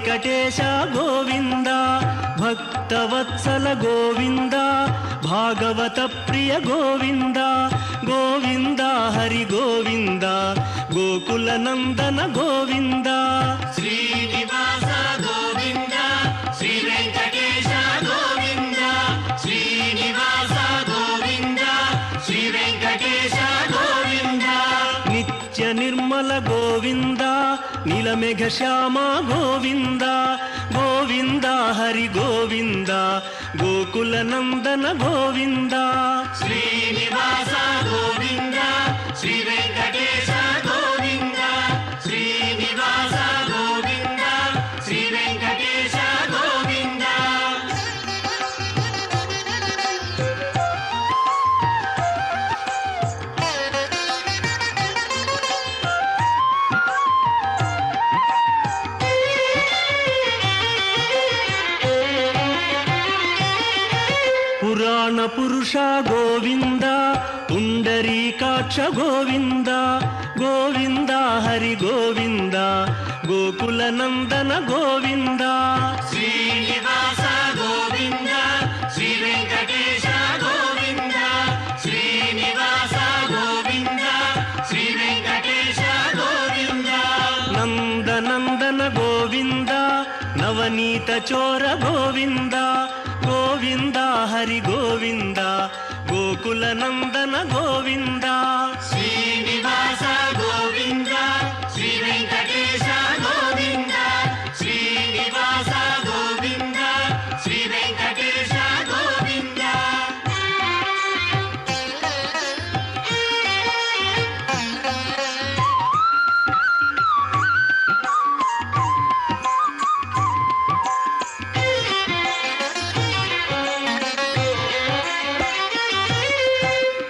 వెంకటేశ గోవింద భక్తవత్సల గోవింద భాగవత ప్రియ గోవింద గోవింద హరి గోవింద గోకుల నందన గోవింద శ్రీనివాస గోవింద శ్రీ వెంకటేశ గోవింద శ్రీనివాస గోవింద శ్రీ వెంకటేశ గోవింద నిత్య నిర్మల గోవింద నీలమేఘ శ్యామ గోవింద గోవింద హరి గోవింద గోకుల నందన గోవింద శ్రీనివాస గోవింద శ్రీ వెంకటేశ గోవింద శ్రీనివాస గోవింద శ్రీ వెంకటేశ గోవింద పురాణ పురుష గోవింద పుండరీకాక్ష గోవింద గోవింద హరి గోవింద గోకుల నందన గోవింద శ్రీనివాస గోవింద శ్రీ వెంకటేశ గోవింద శ్రీనివాస గోవింద శ్రీ వెంకటేశ గోవింద నందనందన గోవింద నవనీత చోర గోవింద గోవింద హరి గోవింద గోకుల నందన గోవింద శ్రీనివాస గోవింద శ్రీ వెంకటేశ గోవింద శ్రీనివాస గోవింద శ్రీ వెంకటేశ గోవింద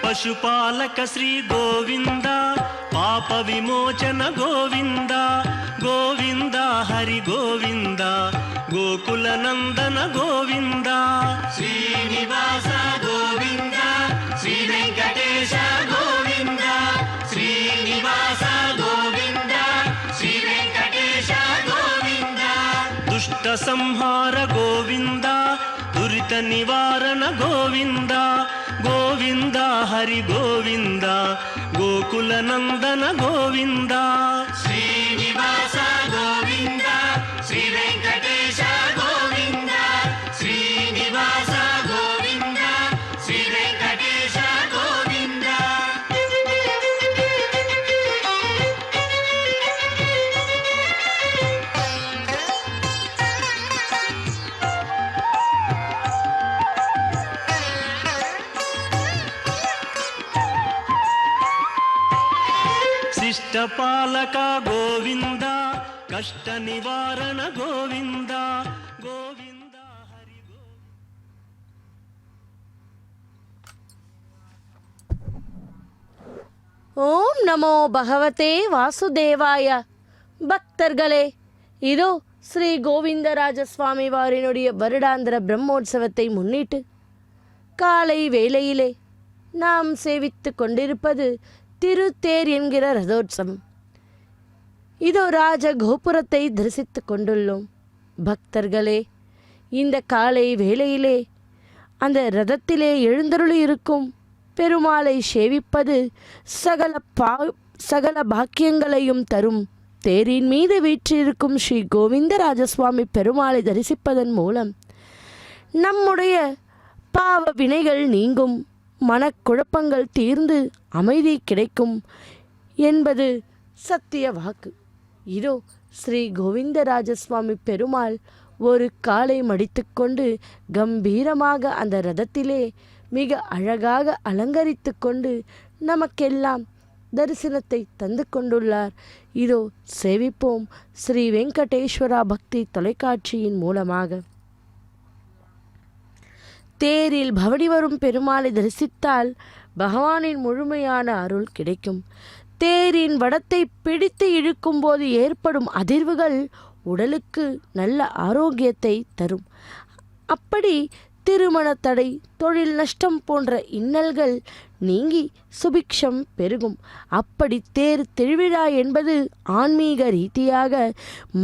పశుపాలక శ్రీ గోవింద పాప విమోచన గోవింద గోవింద హరి గోవింద గోకుల నందన గోవింద శ్రీనివాస గోవింద శ్రీ వెంకటేశ గోవింద శ్రీనివాస గోవింద శ్రీ వెంకటేశ గోవింద దుష్ట సంహార గోవింద దురిత నివారణ గోవింద గోవింద హరి గోవింద గోకుల నందన గోవింద శ్రీనివాస గోవింద శ్రీ వెంకటేశ గోవింద శ్రీనివాస గోవింద శ్రీ వెంకటేశ గోవింద శిష్టపాలక గోవింద కష్ట నివారణ గోవింద గోవింద హరి ஓம் நமோ பகவதே வாசுதேவாய. பக்தர்களே, இதோ ஸ்ரீ கோவிந்தராஜ சுவாமி வாரினுடைய வருடாந்திர பிரம்மோற்சவத்தை முன்னிட்டு காலை வேளையிலே நாம் சேவித்து கொண்டிருப்பது திருத்தேர் என்கிற ரதோற்சவம். இதோ ராஜ கோபுரத்தை தரிசித்து கொண்டுள்ளோம். பக்தர்களே, இந்த காலை வேளையிலே அந்த ரதத்திலே எழுந்தருளி இருக்கும் பெருமாளை சேவிப்பது சகல பாக்கியங்களையும் தரும். தேரின் மீது வீற்றிருக்கும் ஸ்ரீ கோவிந்தராஜசுவாமி பெருமாளை தரிசிப்பதன் மூலம் நம்முடைய பாவ வினைகள் நீங்கும், மனக்குழப்பங்கள் தீர்ந்து அமைதி கிடைக்கும் என்பது சத்திய வாக்கு. இதோ ஸ்ரீ கோவிந்தராஜசுவாமி பெருமாள் ஒரு காலை மடித்துக்கொண்டு கம்பீரமாக அந்த ரதத்திலே மிக அழகாக அலங்கரித்து கொண்டு நமக்கெல்லாம் தரிசனத்தை தந்து கொண்டுள்ளார். இதோ சேவிப்போம் ஸ்ரீ வெங்கடேஸ்வரா பக்தி தொலைக்காட்சியின் மூலமாக. தேரில் பவனி வரும் பெருமாளை தரிசித்தால் பகவானின் முழுமையான அருள் கிடைக்கும். தேரின் வடத்தை பிடித்து இழுக்கும் போது ஏற்படும் அதிர்வுகள் உடலுக்கு நல்ல ஆரோக்கியத்தை தரும். அப்படி திருமண தடை, தொழில் நஷ்டம் போன்ற இன்னல்கள் நீங்கி சுபிக்ஷம் பெருகும். அப்படி தேர் திருவிழா என்பது ஆன்மீக ரீதியாக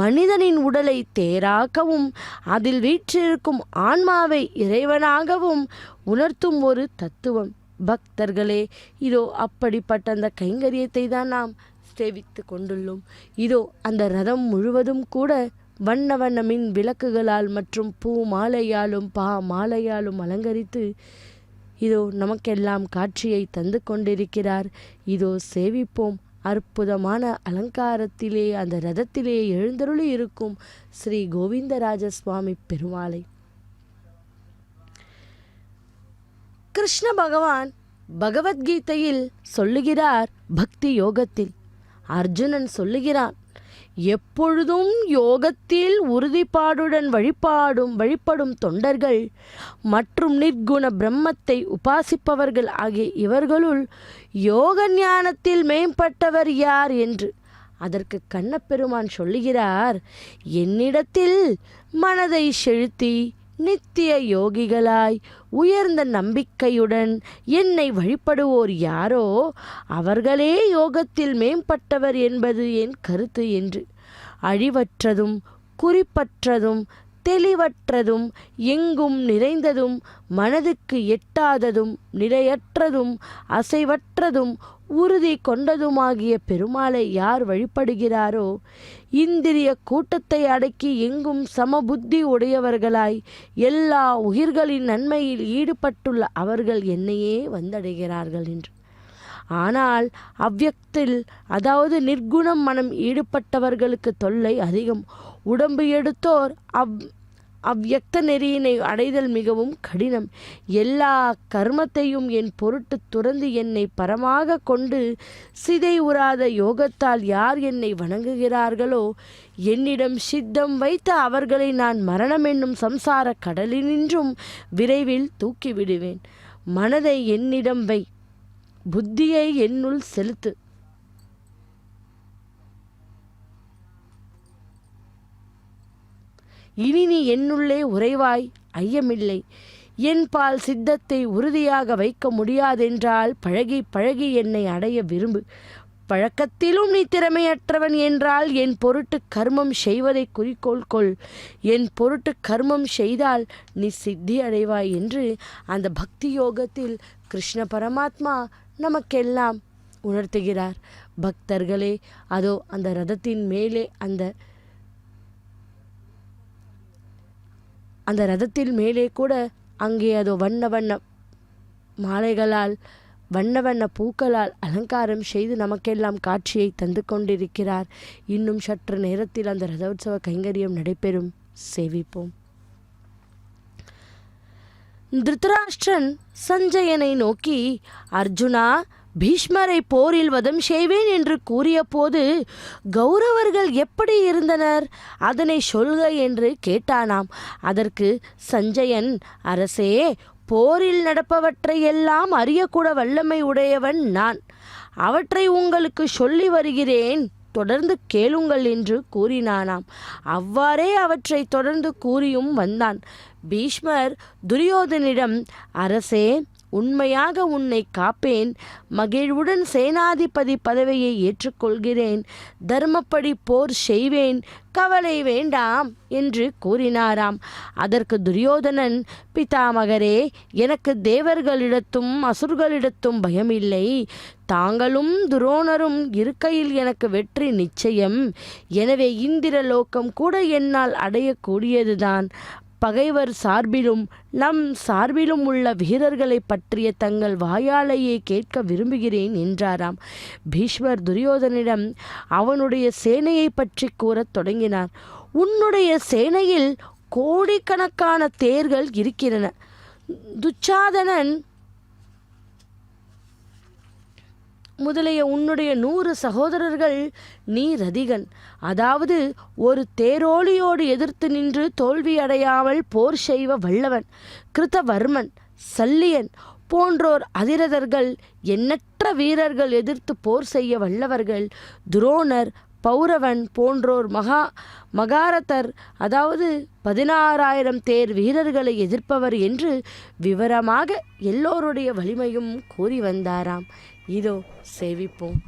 மனிதனின் உடலை தேராக்கவும் அதில் வீற்றிருக்கும் ஆன்மாவை இறைவனாகவும் உணர்த்தும் ஒரு தத்துவம். பக்தர்களே, இதோ அப்படிப்பட்ட அந்த கைங்கரியத்தை தான் நாம் சேவித்து கொண்டுள்ளோம். இதோ அந்த ரதம் முழுவதும் கூட வண்ண வண்ண மின் விளக்குகளால் மற்றும் பூ மாலையாலும் மாலையாலும் அலங்கரித்து இதோ நமக்கெல்லாம் காட்சியை தந்து கொண்டிருக்கிறார். இதோ சேவிப்போம் அற்புதமான அலங்காரத்திலே அந்த ரதத்திலே எழுந்தருளி இருக்கும் ஸ்ரீ கோவிந்தராஜ சுவாமி பெருமாளை. கிருஷ்ண பகவான் பகவத்கீதையில் சொல்லுகிறார், பக்தி யோகத்தில் அர்ஜுனன் சொல்லுகிறான், எப்பொழுதும் யோகத்தில் உறுதிப்பாடுடன் வழிபடும் தொண்டர்கள் மற்றும் நிர்குண பிரம்மத்தை உபாசிப்பவர்கள் ஆகிய இவர்களுள் யோக ஞானத்தில் மேம்பட்டவர் யார் என்று. அதற்கு கண்ணப்பெருமான் சொல்லுகிறார், என்னிடத்தில் மனதை செலுத்தி நித்திய யோகிகளாய் உயர்ந்த நம்பிக்கையுடன் என்னை வழிபடுவோர் யாரோ அவர்களே யோகத்தில் மேம்பட்டவர் என்பது என் கருத்து என்று. அழிவற்றதும் குறிப்பற்றதும் தெளிவற்றதும் எங்கும் நிறைந்ததும் மனதுக்கு எட்டாததும் நிலையற்றதும் அசைவற்றதும் உறுதி கொண்டதுமாகிய பெருமாளை யார் வழிபடுகிறாரோ இந்திரிய கூட்டத்தை அடக்கி எங்கும் சமபுத்தி உடையவர்களாய் எல்லா உயிர்களின் நன்மையில் ஈடுபட்டுள்ள அவர்கள் என்னையே வந்தடைகிறார்கள் என்று. ஆனால் அவ்வியக்தில், அதாவது நிர்குணம் மனம் ஈடுபட்டவர்களுக்கு தொல்லை அதிகம். உடம்பு எடுத்தோர் அவ்வியக்த நெறியினை அடைதல் மிகவும் கடினம். எல்லா கர்மத்தையும் என் பொருட்டு துறந்து என்னை பரமாக கொண்டு சிதை உறாத யோகத்தால் யார் என்னை வணங்குகிறார்களோ என்னிடம் சித்தம் வைத்த அவர்களை நான் மரணம் என்னும் சம்சார கடலினின்றும் விரைவில் தூக்கிவிடுவேன். மனதை என்னிடம் வை, புத்தியை என்னுள் செலுத்து. இனி நீ என்னுள்ளே உறைவாய், ஐயமில்லை. என்பால் சித்தத்தை உறுதியாக வைக்க முடியாதென்றால் பழகி பழகி என்னை அடைய விரும்பு. பழக்கத்திலும் நீ திறமையற்றவன் என்றால் என் பொருட்டு கர்மம் செய்வதை குறிக்கோள் கொள். என் பொருட்டு கர்மம் செய்தால் நீ சித்தி அடைவாய் என்று அந்த பக்தி யோகத்தில் கிருஷ்ண பரமாத்மா நமக்கெல்லாம் உணர்த்துகிறார். பக்தர்களே, அதோ அந்த ரதத்தின் மேலே அந்த ரதத்தில் மேலே கூட அங்கே அதோ வண்ண வண்ண மாலைகளால் வண்ண வண்ண பூக்களால் அலங்காரம் செய்து நமக்கெல்லாம் காட்சியை தந்து கொண்டிருக்கிறார். இன்னும் சற்று நேரத்தில் அந்த ரதோற்சவ கைங்கரியம் நடைபெறும். சேவிப்போம். திருதராஷ்டிரன் சஞ்சயனை நோக்கி, அர்ஜுனா, பீஷ்மரை போரில் வதம் செய்வேன் என்று கூறிய போது கௌரவர்கள் எப்படி இருந்தனர், அதனை சொல்க என்று கேட்டானாம். அதற்கு சஞ்சயன், அரசே, போரில் நடப்பவற்றை எல்லாம் அறியக்கூட வல்லமை உடையவன் நான். அவற்றை உங்களுக்கு சொல்லி வருகிறேன், தொடர்ந்து கேளுங்கள் என்று கூறினானாம். அவ்வாறே அவற்றை தொடர்ந்து கூறியும் வந்தான். பீஷ்மர் துரியோதனிடம், அரசே, உண்மையாக உன்னை காப்பேன், மகிழ்வுடன் சேனாதிபதி பதவியை ஏற்றுக்கொள்கிறேன், தர்மப்படி போர் செய்வேன், கவலை வேண்டாம் என்று கூறினாராம். அதற்கு துரியோதனன், பிதாமகரே, எனக்கு தேவர்களிடத்தும் அசுர்களிடத்தும் பயமில்லை. தாங்களும் துரோணரும் இருக்கையில் எனக்கு வெற்றி நிச்சயம். எனவே இந்திரலோகம் கூட என்னால் அடையக்கூடியதுதான். பகைவர் சார்பிலும் நம் சார்பிலும் உள்ள வீரர்களை பற்றிய தங்கள் வாயாலேயே கேட்க விரும்புகிறேன் என்றாராம். பீஷ்மர் துரியோதனிடம் அவனுடைய சேனையை பற்றி கூறத் தொடங்கினார். உன்னுடைய சேனையில் கோடிக்கணக்கான தேர்கள் இருக்கின்றன. துச்சாதனன் முதலிய உன்னுடைய 100 சகோதரர்கள் நீ ரதிகன், அதாவது ஒரு தேரோலியோடு எதிர்த்து நின்று தோல்வி அடையாமல் போர் செய்வ வல்லவன். கிருதவர்மன், சல்லியன் போன்றோர் அதிரதர்கள், எண்ணற்ற வீரர்கள் எதிர்த்து போர் செய்ய வல்லவர்கள். துரோணர், பௌரவன் போன்றோர் மகாரதர், அதாவது 16,000 தேர் வீரர்களை எதிர்ப்பவர் என்று விவரமாக எல்லோருடைய வலிமையும் கூறி வந்தாராம். இதோ சேவிப்போம்.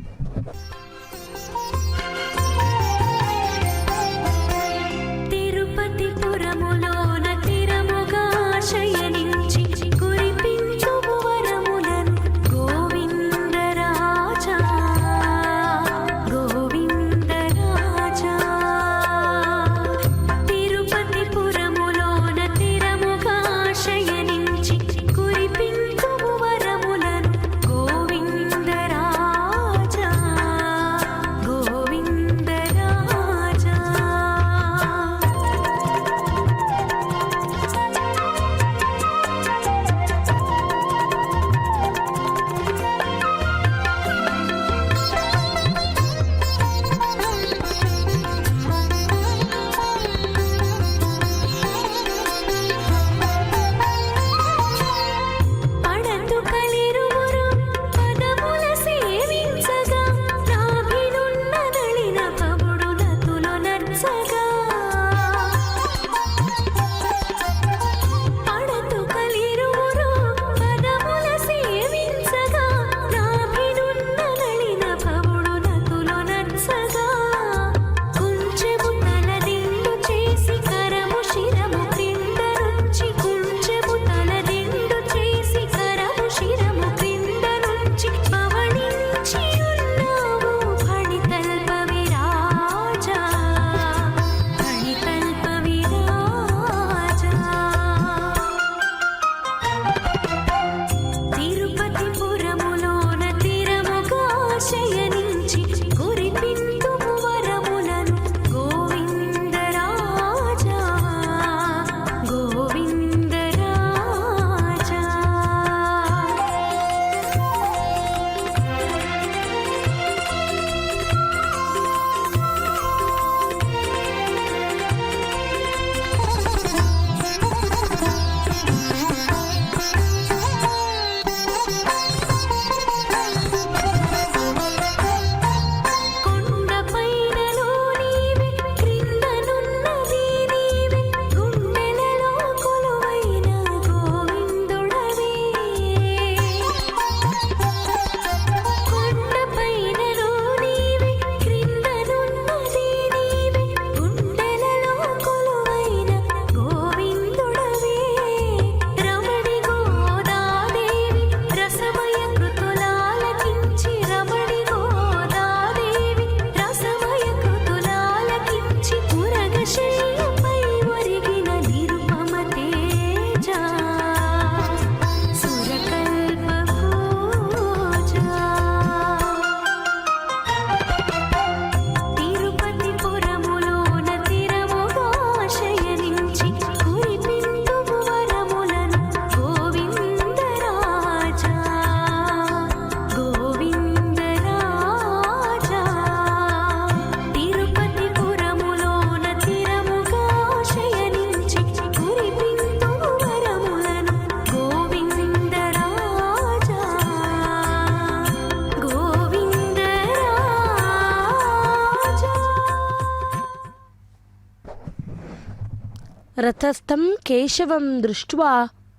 ரதஸ்தம் கேசவம் திருஷ்டுவா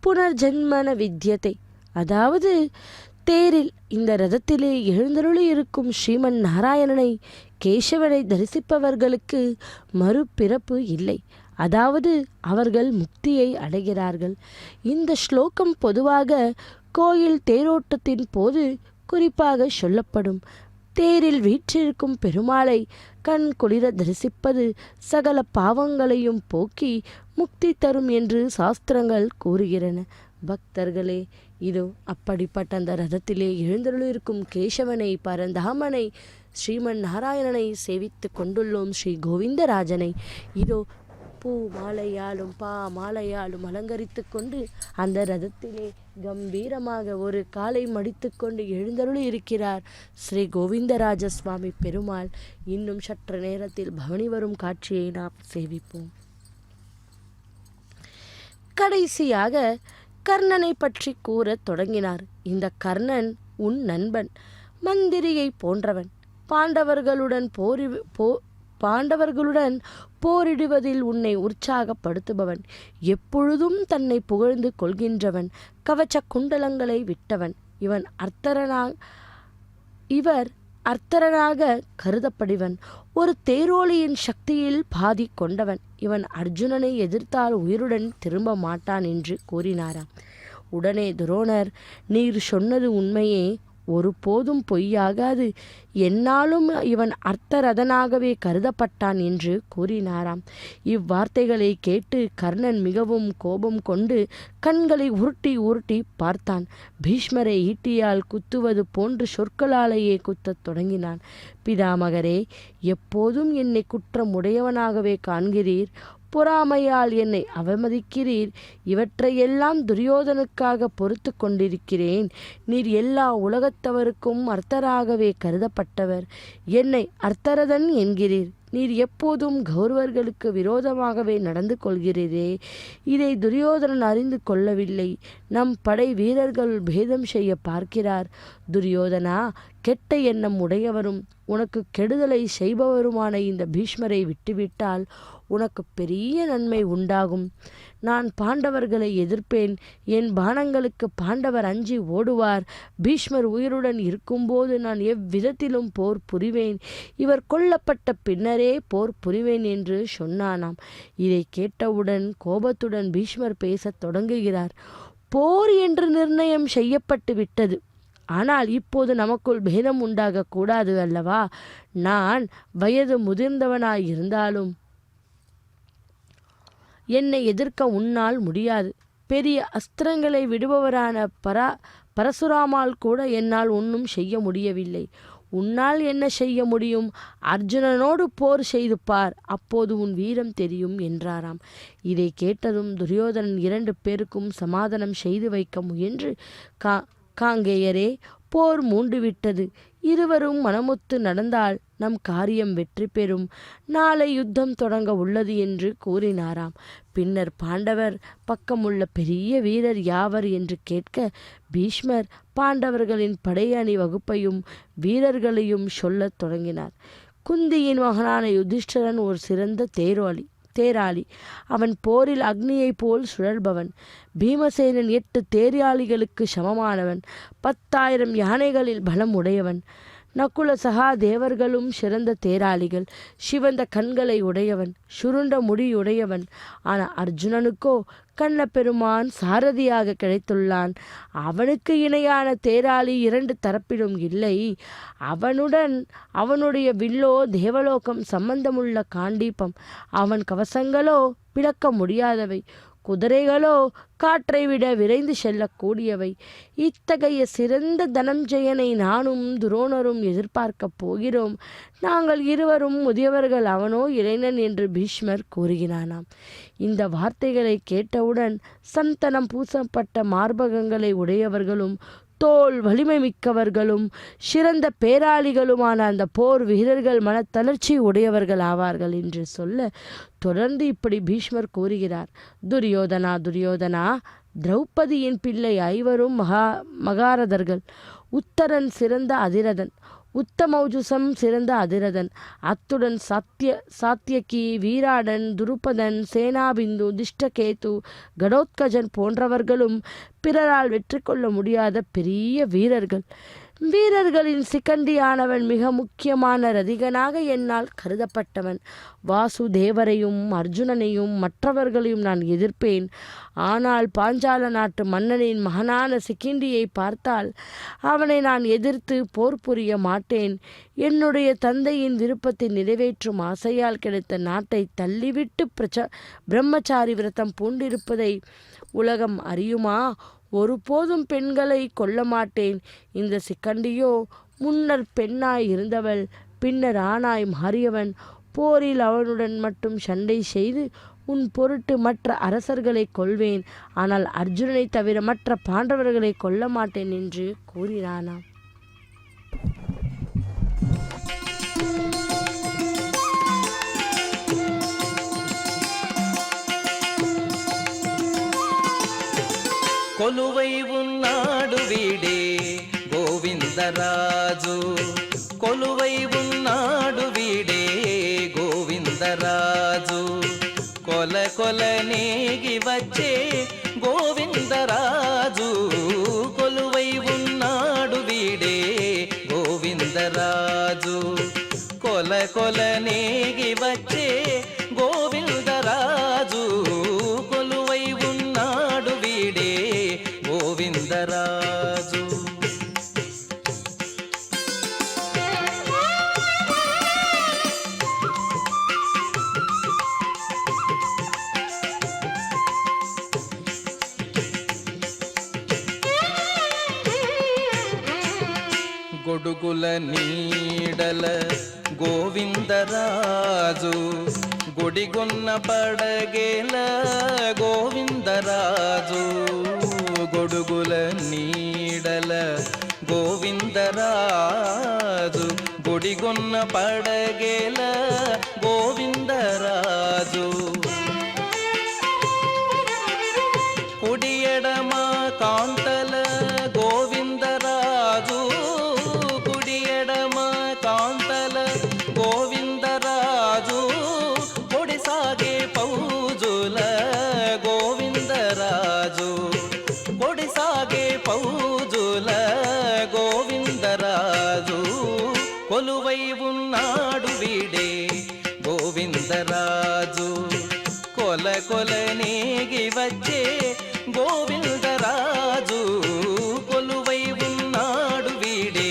புனர்ஜன்மன வித்யத்தை, அதாவது தேரில் இந்த ரதத்திலே எழுந்தருளி இருக்கும் ஸ்ரீமன் நாராயணனை கேசவனை தரிசிப்பவர்களுக்கு மறுபிறப்பு இல்லை, அதாவது அவர்கள் முக்தியை அடைகிறார்கள். இந்த ஸ்லோகம் பொதுவாக கோயில் தேரோட்டத்தின் போது குறிப்பாக சொல்லப்படும். தேரில் வீற்றிருக்கும் பெருமாளை கண் குளிர தரிசிப்பது சகல பாவங்களையும் போக்கி முக்தி தரும் என்று சாஸ்திரங்கள் கூறுகிறன. பக்தர்களே, இதோ அப்படிப்பட்ட அந்த ரதத்திலே எழுந்தருளிருக்கும் கேசவனை, பரந்தாமனை, ஸ்ரீமன் நாராயணனை சேவித்து கொண்டுள்ளோம். ஸ்ரீ கோவிந்தராஜனை இதோ பூ மாலையாலும் மாலையாலும் அலங்கரித்து கொண்டு அந்த ரதத்திலே கம்பீரமாக ஒரு காலை மடித்து கொண்டு எழுந்தருளி இருக்கிறார் ஸ்ரீ கோவிந்தராஜ சுவாமி பெருமாள். இன்னும் சற்று நேரத்தில் பவனி வரும் காட்சியை நாம் சேவிப்போம். கடைசியாக கர்ணனை பற்றி கூறத் தொடங்கினார். இந்த கர்ணன் உன் நண்பன், மந்திரியை போன்றவன். பாண்டவர்களுடன் போரிடுவதில் உன்னை உற்சாகப்படுத்துபவன், எப்பொழுதும் தன்னை புகழ்ந்து கொள்கின்றவன், கவச்ச குண்டலங்களை விட்டவன். இவர் அர்த்தரனாக கருதப்படுவன், ஒரு தேரோலியின் சக்தியில் பாதி கொண்டவன். இவன் அர்ஜுனனை எதிர்த்தால் உயிருடன் திரும்ப மாட்டான் என்று கூறினாராம். உடனே துரோணர், நீர் சொன்னது உண்மையே, ஒருபோதும் பொய்யாகாது, என்னாலும் இவன் அர்த்தரதனாகவே கருதப்பட்டான் என்று கூறினாராம். இவ்வார்த்தைகளை கேட்டு கர்ணன் மிகவும் கோபம் கொண்டு கண்களை உருட்டி உருட்டி பார்த்தான். பீஷ்மரை ஈட்டியால் குத்துவது போன்று சொற்களாலேயே குத்தத் தொடங்கினான். பிதாமகரே, எப்போதும் என்னை குற்றமுடையவனாகவே காண்கிறீர், பொறாமையால் என்னை அவமதிக்கிறீர். இவற்றையெல்லாம் துரியோதனுக்காக பொறுத்து கொண்டிருக்கிறேன். நீர் எல்லா உலகத்தவருக்கும் அர்த்தராகவே கருதப்பட்டவர், என்னை அர்த்தரதன் என்கிறீர். நீர் எப்போதும் கௌரவர்களுக்கு விரோதமாகவே நடந்து கொள்கிறீரே. இதை துரியோதனன் அறிந்து கொள்ளவில்லை. நம் படை வீரர்கள் பேதம் செய்ய பார்க்கிறார். துரியோதனா, கெட்ட எண்ணம் உடையவரும் உனக்கு கெடுதலை செய்பவருமான இந்த பீஷ்மரை விட்டுவிட்டால் உனக்கு பெரிய நன்மை உண்டாகும். நான் பாண்டவர்களை எதிர்ப்பேன். என் பானங்களுக்கு பாண்டவர் அஞ்சி ஓடுவார். பீஷ்மர் உயிருடன் இருக்கும்போது நான் எவ்விதத்திலும் போர் புரிவேன். இவர் கொல்லப்பட்ட பின்னரே போர் புரிவேன் என்று சொன்னானாம். இதை கேட்டவுடன் கோபத்துடன் பீஷ்மர் பேசத் தொடங்குகிறார். போர் என்று நிர்ணயம் செய்யப்பட்டு விட்டது. ஆனால் இப்போது நமக்குள் பேதம் உண்டாகக்கூடாது அல்லவா? நான் வயது முதிர்ந்தவனாயிருந்தாலும் என்னை எதிர்க்க உன்னால் முடியாது. பெரிய அஸ்திரங்களை விடுபவரான பரசுராமால் கூட என்னால் ஒன்றும் செய்ய முடியவில்லை. உன்னால் என்ன செய்ய முடியும்? அர்ஜுனனோடு போர் செய்து பார், அப்போது உன் வீரம் தெரியும் என்றாராம். இதை கேட்டதும் துரியோதனன் 2 பேருக்கும் சமாதானம் செய்து வைக்க முயன்று, காங்கேயரே, போர் மூண்டுவிட்டது. இருவரும் மனமொத்து நடந்தால் நம் காரியம் வெற்றி பெறும். நாளை யுத்தம் தொடங்க உள்ளது என்று கூறினாராம். பின்னர் பாண்டவர் பக்கமுள்ள பெரிய வீரர் யாவர் என்று கேட்க, பீஷ்மர் பாண்டவர்களின் படையணி வகுப்பையும் வீரர்களையும் சொல்லத் தொடங்கினார். குந்தியின் மகனான யுதிஷ்டிரன் ஒரு சிறந்த தேராளி. அவன் போரில் அக்னியைப் போல் சுழல்பவன். பீமசேனன் 8 தேராளிகளுக்கு சமமானவன். 10,000 யானைகளில் பலம் உடையவன். நகுல சகாதேவர்களும் சிறந்த தேராளிகள். சிவந்த கண்களை உடையவன், சுருண்ட முடியுடையவன். ஆனால் அர்ஜுனனுக்கோ கண்ண பெருமான் சாரதியாக கிடைத்துள்ளான். அவனுக்கு இணையான தேராளி 2 தரப்பிலும் இல்லை. அவனுடைய வில்லோ தேவலோகம் சம்பந்தமுள்ள காண்டீபம். அவன் கவசங்களோ பிளக்க முடியாதவை. குதிரைகளோ காற்றை விட விரைந்து செல்லக்கூடியவை. இத்தகைய சிறந்த தனஞ்சயனை நானும் துரோணரும் எதிர்பார்க்கப் போகிறோம். நாங்கள் இருவரும் முதியவர்கள், அவனோ இளைஞன் என்று பீஷ்மர் கூறுகிறானாம். இந்த வார்த்தைகளை கேட்டவுடன் சந்தனம் பூசப்பட்ட மார்பகங்களை உடையவர்களும் தோல் வலிமை மிக்கவர்களும் சிறந்த பேராளிகளுமான அந்த போர் வீரர்கள் மனத்தளர்ச்சி உடையவர்கள் ஆவார்கள் என்று சொல்ல, தொடர்ந்து இப்படி பீஷ்மர் கூறுகிறார். துரியோதனா, திரௌபதியின் பிள்ளை 5 மகாரதர்கள். உத்தரன் சிறந்த அதிரதன், உத்தமௌஜுசம் சிறந்த அதிரதன், அத்துடன் சாத்தியகி, வீராடன், துருபதன், சேனாபிந்து, திஷ்டகேது, கடோத்கஜன் போன்றவர்களும் பிறரால் வெற்றி கொள்ள முடியாத பெரிய வீரர்கள். வீரர்களின் சிகண்டியானவன் மிக முக்கியமான ரதிகனாக என்னால் கருதப்பட்டவன். வாசுதேவரையும் அர்ஜுனனையும் மற்றவர்களையும் நான் எதிர்ப்பேன். ஆனால் பாஞ்சால நாட்டு மன்னனின் மகனான சிக்கிண்டியை பார்த்தால் அவனை நான் எதிர்த்து போர் புரிய மாட்டேன். என்னுடைய தந்தையின் விருப்பத்தை நிறைவேற்றும் ஆசையால் கிடைத்த நாட்டை தள்ளிவிட்டு பிரம்மச்சாரி விரதம் பூண்டிருப்பதை உலகம் அறியுமா? ஒருபோதும் பெண்களை கொல்ல மாட்டேன். இந்த சிக்கண்டியோ முன்னர் பெண்ணாய் இருந்தவள், பின்னர் ஆணாய் மாறியவன். போரில் அவனுடன் மட்டும் சண்டை செய்து உன் பொருட்டு மற்ற அரசர்களை கொல்வேன். ஆனால் அர்ஜுனனை தவிர மற்ற பாண்டவர்களை கொல்ல மாட்டேன் என்று கூறினானாம். కొలువై ఉన్నాడు వీడే గోవిందరాజు, కొలువై ఉన్నాడు వీడే గోవిందరాజు కొల కొల నేగి వచ్చే గోవిందరాజు కొలువై ఉన్నాడు వీడే గోవిందరాజు కొల కొల నేగి వచ్చే గోవిందరాజు కొలువై ఉన్నాడు వీడే గోవిందరాజు గొడుగుల నీడల గోవిందరాజు గుడిగొన్న పడగేల గోవిందరాజు గొడుగుల నీడల గోవిందరాజు గుడిగొన్న పడగేల గోవిందరాజు కుడి ఎడమ కాంతల గోవిందరాజు కుడి ఎడమ కాంతల గోవిందరాజు పొడి సాగే పౌజుల గోవిందరాజు పొడి సాగే పౌజుల గోవిందరాజు కొలువై ఉన్నాడు వీడే గోవిందరాజు కొల కొల నేగి వచ్చే గోవిందరాజు కొలువై ఉన్నాడు వీడే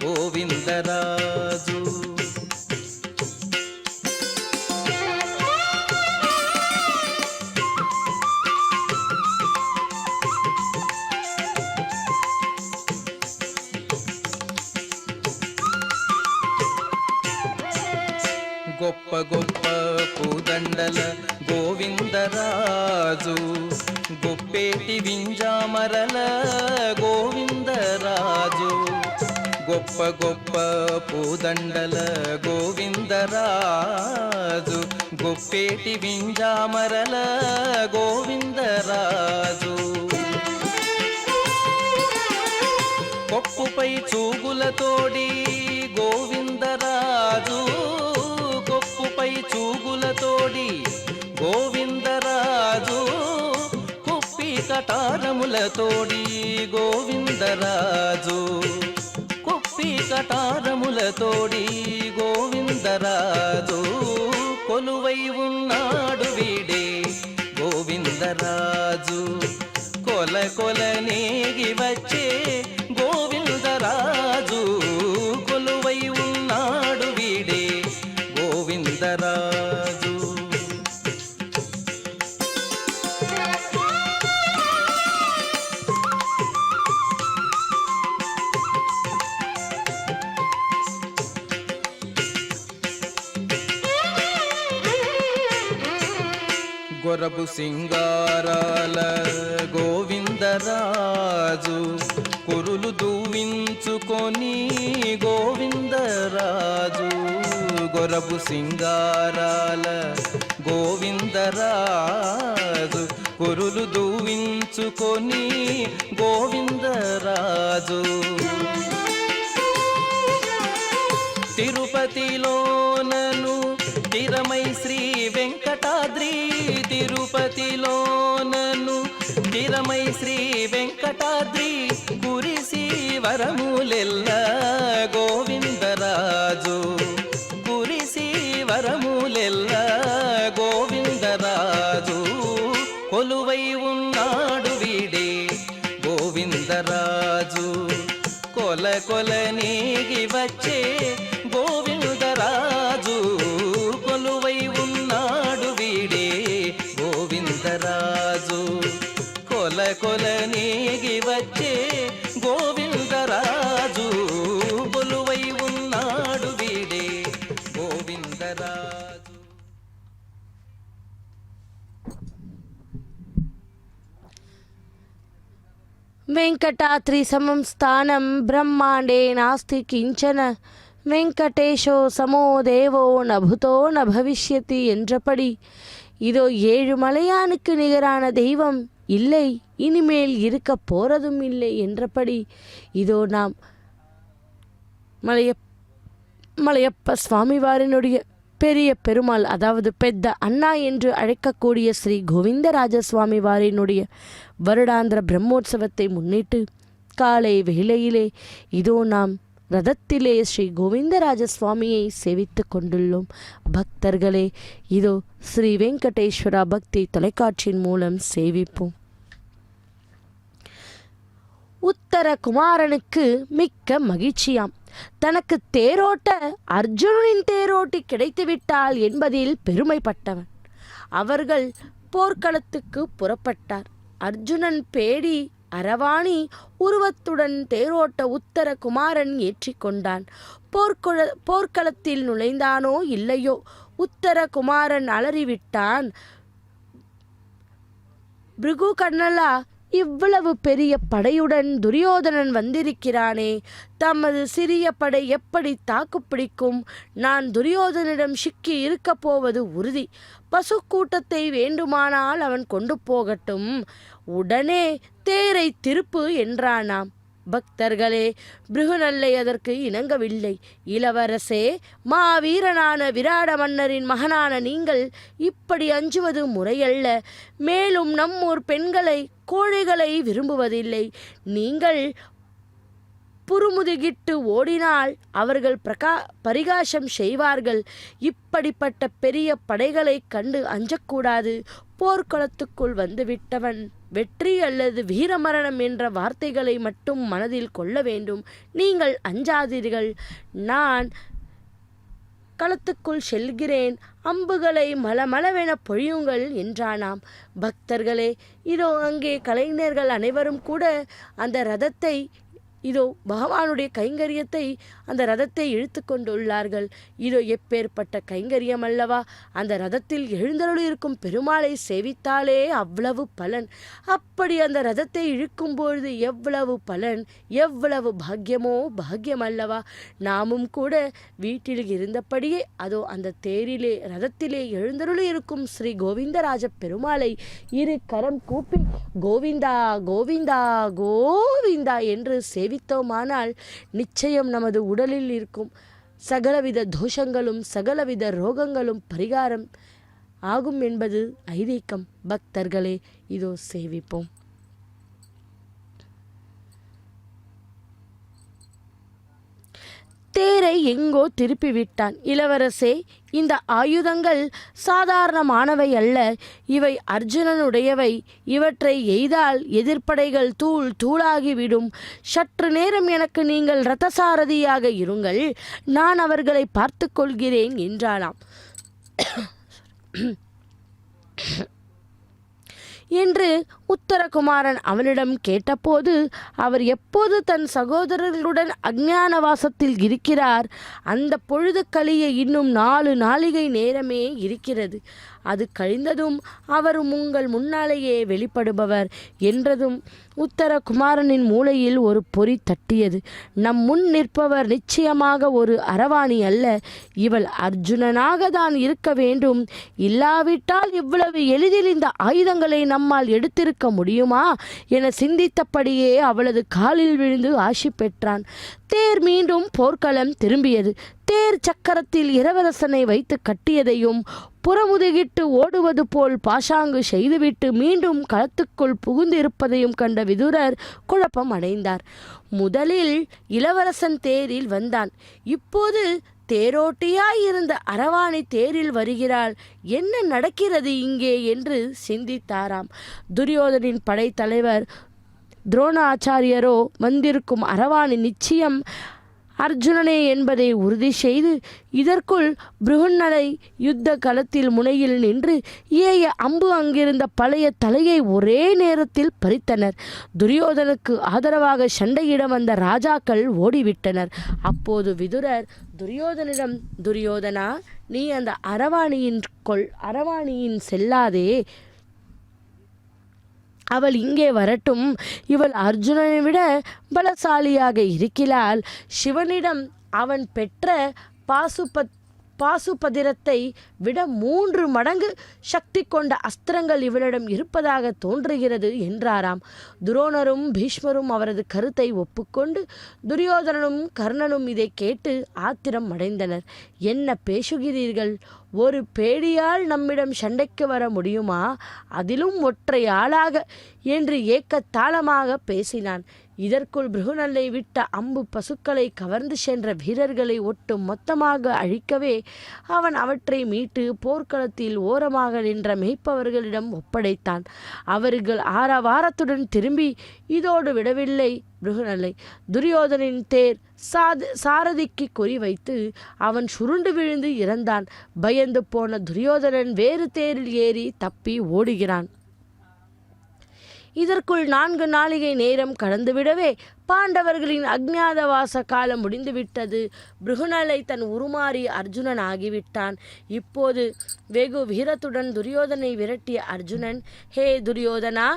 గోవిందరాజు గొప్ప గొప్ప పూదండల గోవిందరాజు గొప్పేటి వింజామరల గోవిందరాజు గొప్ప గొప్ప పూదండల గోవిందరాజు గొప్పేటి వింజామరల గోవిందరాజు కొప్పుపై చూగులతోడి గోవిందరాజు కొప్పుపై చూగులతోడి గోవిందరాజు కుప్పి కటారములతోడి గోవిందరాజు కుప్పి కటారములతోడి గోవిందరాజు కొలువై ఉన్నాడు వీడే గోవిందరాజు కొల కొల నేగి వచ్చే గోవిందరాజు కొలువై ఉన్నాడు వీడే గోవిందరాజు గొరబు సింగారాల గోవిందరాజు కురులు దూవించుకొని గోవిందరాజు గొరబు సింగారాల గోవిందరాజు కురులు దూవించుకొని గోవిందరాజు తిరుపతిలోనను తిరమై శ్రీ వెంకటాద్రి తిరుపతిలోనను తిరమై శ్రీ వెంకటాద్రి కురిసి వరములెల్ల గోవిందరాజు కురిసి వరములెల్ల గోవిందరాజు కొలువై ఉన్నాడు వీడే గోవిందరాజు కొల కొల నేగి వచ్చే గోవిందరాజు కొలువై ఉన్నాడు వీడే గోవిందరాజు కొల కొల నేగి వచ్చే గోవిందరాజు కొలువై ఉన్నాడు వీడే గోవిందరాజు. వెంకటాద్రి సమం స్థానం బ్రహ్మాండే నాస్తి కించన வெங்கடேஷோ சமோ தேவோ நபுதோ ந பவிஷ்யதி என்றபடி இதோ ஏழுமலையானுக்கு நிகரான தெய்வம் இல்லை, இனிமேல் இருக்க போறதும் இல்லை என்றபடி இதோ நாம் மலையப்ப சுவாமிவாரினுடைய பெரிய பெருமாள், அதாவது பெத்த அண்ணா என்று அழைக்கக்கூடிய ஸ்ரீ கோவிந்தராஜ சுவாமிவாரினுடைய வருடாந்திர பிரம்மோற்சவத்தை முன்னிட்டு காலை வேளையிலே இதோ நாம் ரதத்திலே ஸ்ரீ கோவிந்தராஜ சுவாமியை சேவித்து கொண்டுள்ளோம். பக்தர்களே, இதோ ஸ்ரீ வெங்கடேஸ்வரா பக்தி தொலைக்காட்சியின் மூலம் சேவிப்போம். உத்தர குமாரனுக்கு மிக்க மகிழ்ச்சியாம். தனக்கு தேரோட்ட அர்ஜுனனின் தேரோட்டி கிடைத்துவிட்டாள் என்பதில் பெருமைப்பட்டவன். அவர்கள் போர்க்களத்துக்கு புறப்பட்டார். அர்ஜுனன் பேடி அரவாணி உருவத்துடன் தேரோட்ட உத்தர குமாரன் ஏற்றிக்கொண்டான். போர்க்களத்தில் நுழைந்தானோ இல்லையோ, உத்தர குமாரன் அலறிவிட்டான். பிருகு கண்ணலா, இவ்வளவு பெரிய படையுடன் துரியோதனன் வந்திருக்கிறானே, தமது சிறிய படை எப்படி தாக்குப்பிடிக்கும்? நான் துரியோதனிடம் சிக்கி இருக்கப் போவது உறுதி. பசு கூட்டத்தை வேண்டுமானால் அவன் கொண்டு போகட்டும், உடனே தேரை திருப்பு என்றானாம். பக்தர்களே, பிருகுநல்லை அதற்கு இணங்கவில்லை. இளவரசே, மாவீரனான விராட மன்னரின் மகனான நீங்கள் இப்படி அஞ்சுவது முறையல்ல. மேலும் நம்மூர் பெண்களை கோழைகளை விரும்புவதில்லை. நீங்கள் புறுமுதுகிட்டு ஓடினால் அவர்கள் பரிகாசம் செய்வார்கள். இப்படிப்பட்ட பெரிய படைகளை கண்டு அஞ்சக்கூடாது. போர்க்களத்துக்குள் வந்துவிட்டவன் வெற்றி அல்லது வீரமரணம் என்ற வார்த்தைகளை மட்டும் மனதில் கொள்ள வேண்டும். நீங்கள் அஞ்சாதீர்கள். நான் களத்துக்குள் செல்கிறேன். அம்புகளை மலமளவென பொழியுங்கள் என்றானாம். பக்தர்களே, இதோ அங்கே கலைஞர்கள் அனைவரும் கூட அந்த ரதத்தை, இதோ பகவானுடைய கைங்கரியத்தை, அந்த ரதத்தை இழுத்து கொண்டுள்ளார்கள். இதோ எப்பேற்பட்ட கைங்கரியம் அல்லவா! அந்த ரதத்தில் எழுந்தருளிருக்கும் பெருமாளை சேவித்தாலே அவ்வளவு பலன். அப்படி அந்த ரதத்தை இழுக்கும்பொழுது எவ்வளவு பலன், எவ்வளவு பாக்கியமோ பாக்கியம் அல்லவா! நாமும் கூட வீட்டில் இருந்தபடியே அதோ அந்த தேரிலே ரதத்திலே எழுந்தருளி இருக்கும் ஸ்ரீ கோவிந்தராஜ பெருமாளை இரு கரம் கூப்பி கோவிந்தா கோவிந்தா கோவிந்தா என்று சேவித்தோமானால் நிச்சயம் நமது உடலில் இருக்கும் சகலவித தோஷங்களும் சகலவித ரோகங்களும் பரிகாரம் ஆகும் என்பது ஐதீகம். பக்தர்களே, இதோ சேவிப்போம். தேரை எங்கோ திருப்பிவிட்டான். இளவரசே, இந்த ஆயுதங்கள் சாதாரணமானவை அல்ல. இவை அர்ஜுனனுடையவை. இவற்றை எய்தால் எதிர்ப்படைகள் தூள் தூளாகிவிடும். சற்று நேரம் எனக்கு நீங்கள் இரதசாரதியாக இருங்கள், நான் அவர்களை பார்த்து கொள்கிறேன் என்றானாம். என்று உத்தரகுமாரன் அவனிடம் கேட்டபோது, அவர் எப்போது தன் சகோதரர்களுடன் அஞ்ஞானவாசத்தில் இருக்கிறார், அந்த பொழுது கழிய இன்னும் 4 நாழிகை நேரமே இருக்கிறது. அது கழிந்ததும் அவரும் உங்கள் முன்னாலேயே வெளிப்படுபவர் என்றதும் உத்தரகுமாரனின் மூளையில் ஒரு பொறி தட்டியது. நம் முன் நிற்பவர் நிச்சயமாக ஒரு அரவாணி அல்ல, இவள் அர்ஜுனனாக தான் இருக்க வேண்டும். இல்லாவிட்டால் இவ்வளவு எளிதில் இந்த ஆயுதங்களை நம்மால் எடுத்திருக்க முடியுமா என சிந்தித்தபடியே அவளது காலில் விழுந்து ஆசி பெற்றான். தேர் மீண்டும் போர்க்களம் திரும்பியது. தேர் சக்கரத்தில் இளவரசனை வைத்து கட்டியதையும் புறமுதுகிட்டு ஓடுவது போல் பாசாங்கு செய்துவிட்டு மீண்டும் களத்துக்குள் புகுந்திருப்பதையும் கண்ட விதுரர் குழப்பம் அடைந்தார். முதலில் இளவரசன் தேரில் வந்தான். இப்போது தேரோட்டியாயிருந்த அரவாணி தேரில் வருகிறாள். என்ன நடக்கிறது இங்கே என்று சிந்தித்தாராம். துரியோதனின் படைத்தலைவர் துரோணாச்சாரியரோ வந்திருக்கும் அரவாணி நிச்சயம் அர்ஜுனனே என்பதை உறுதி செய்து இதற்குள் பிருகுநலை யுத்த களத்தில் முனையில் நின்று ஏய அம்பு அங்கிருந்த பழைய தலையை ஒரே நேரத்தில் பறித்தனர். துரியோதனுக்கு ஆதரவாக சண்டையிட வந்த ராஜாக்கள் ஓடிவிட்டனர். அப்போது விதுரர் துரியோதனிடம், துரியோதனா, நீ அந்த அரவாணியின் செல்லாதே, அவள் இங்கே வரட்டும். இவள் அர்ஜுனனை விட பலசாலியாக இருக்கிறாள். சிவனிடம் அவன் பெற்ற பாசுபதிரத்தை விட 3 மடங்கு சக்தி கொண்ட அஸ்திரங்கள் இவளிடம் இருப்பதாக தோன்றுகிறது என்றாராம். துரோணரும் பீஷ்மரும் அவரது கருத்தை ஒப்புக்கொண்டு துரியோதனனும் கர்ணனும் இதை கேட்டு ஆத்திரம் அடைந்தனர். என்ன பேசுகிறீர்கள்? ஒரு பேடியால் நம்மிடம் சண்டைக்கு வர முடியுமா? அதிலும் ஒற்றை ஆளாக என்று ஏக்கத்தாளமாக பேசினான். இதற்குள் பிருகுநல்லை விட்ட அம்பு பசுக்களை கவர்ந்து சென்ற வீரர்களை ஒட்டு மொத்தமாக அழிக்கவே அவன் அவற்றை மீட்டு போர்க்களத்தில் ஓரமாக நின்ற மேய்ப்பவர்களிடம் ஒப்படைத்தான். அவர்கள் ஆரவாரத்துடன் திரும்பி இதோடு விடவில்லை பிருகுநல்லை. துரியோதனின் தேர் சாரதிக்கு குறிவைத்து அவன் சுருண்டு விழுந்து இறந்தான். பயந்து போன துரியோதனன் வேறு தேரில் ஏறி தப்பி ஓடுகிறான். இதற்குள் 4 நாளிகை நேரம் கடந்துவிடவே பாண்டவர்களின் அஜ்ஞாதவாச காலம் முடிந்துவிட்டது. பிருகுநலை தன் உருமாறி அர்ஜுனன் ஆகிவிட்டான். இப்போது வெகு வீரத்துடன் துரியோதனை விரட்டிய அர்ஜுனன், ஹே துரியோதனா,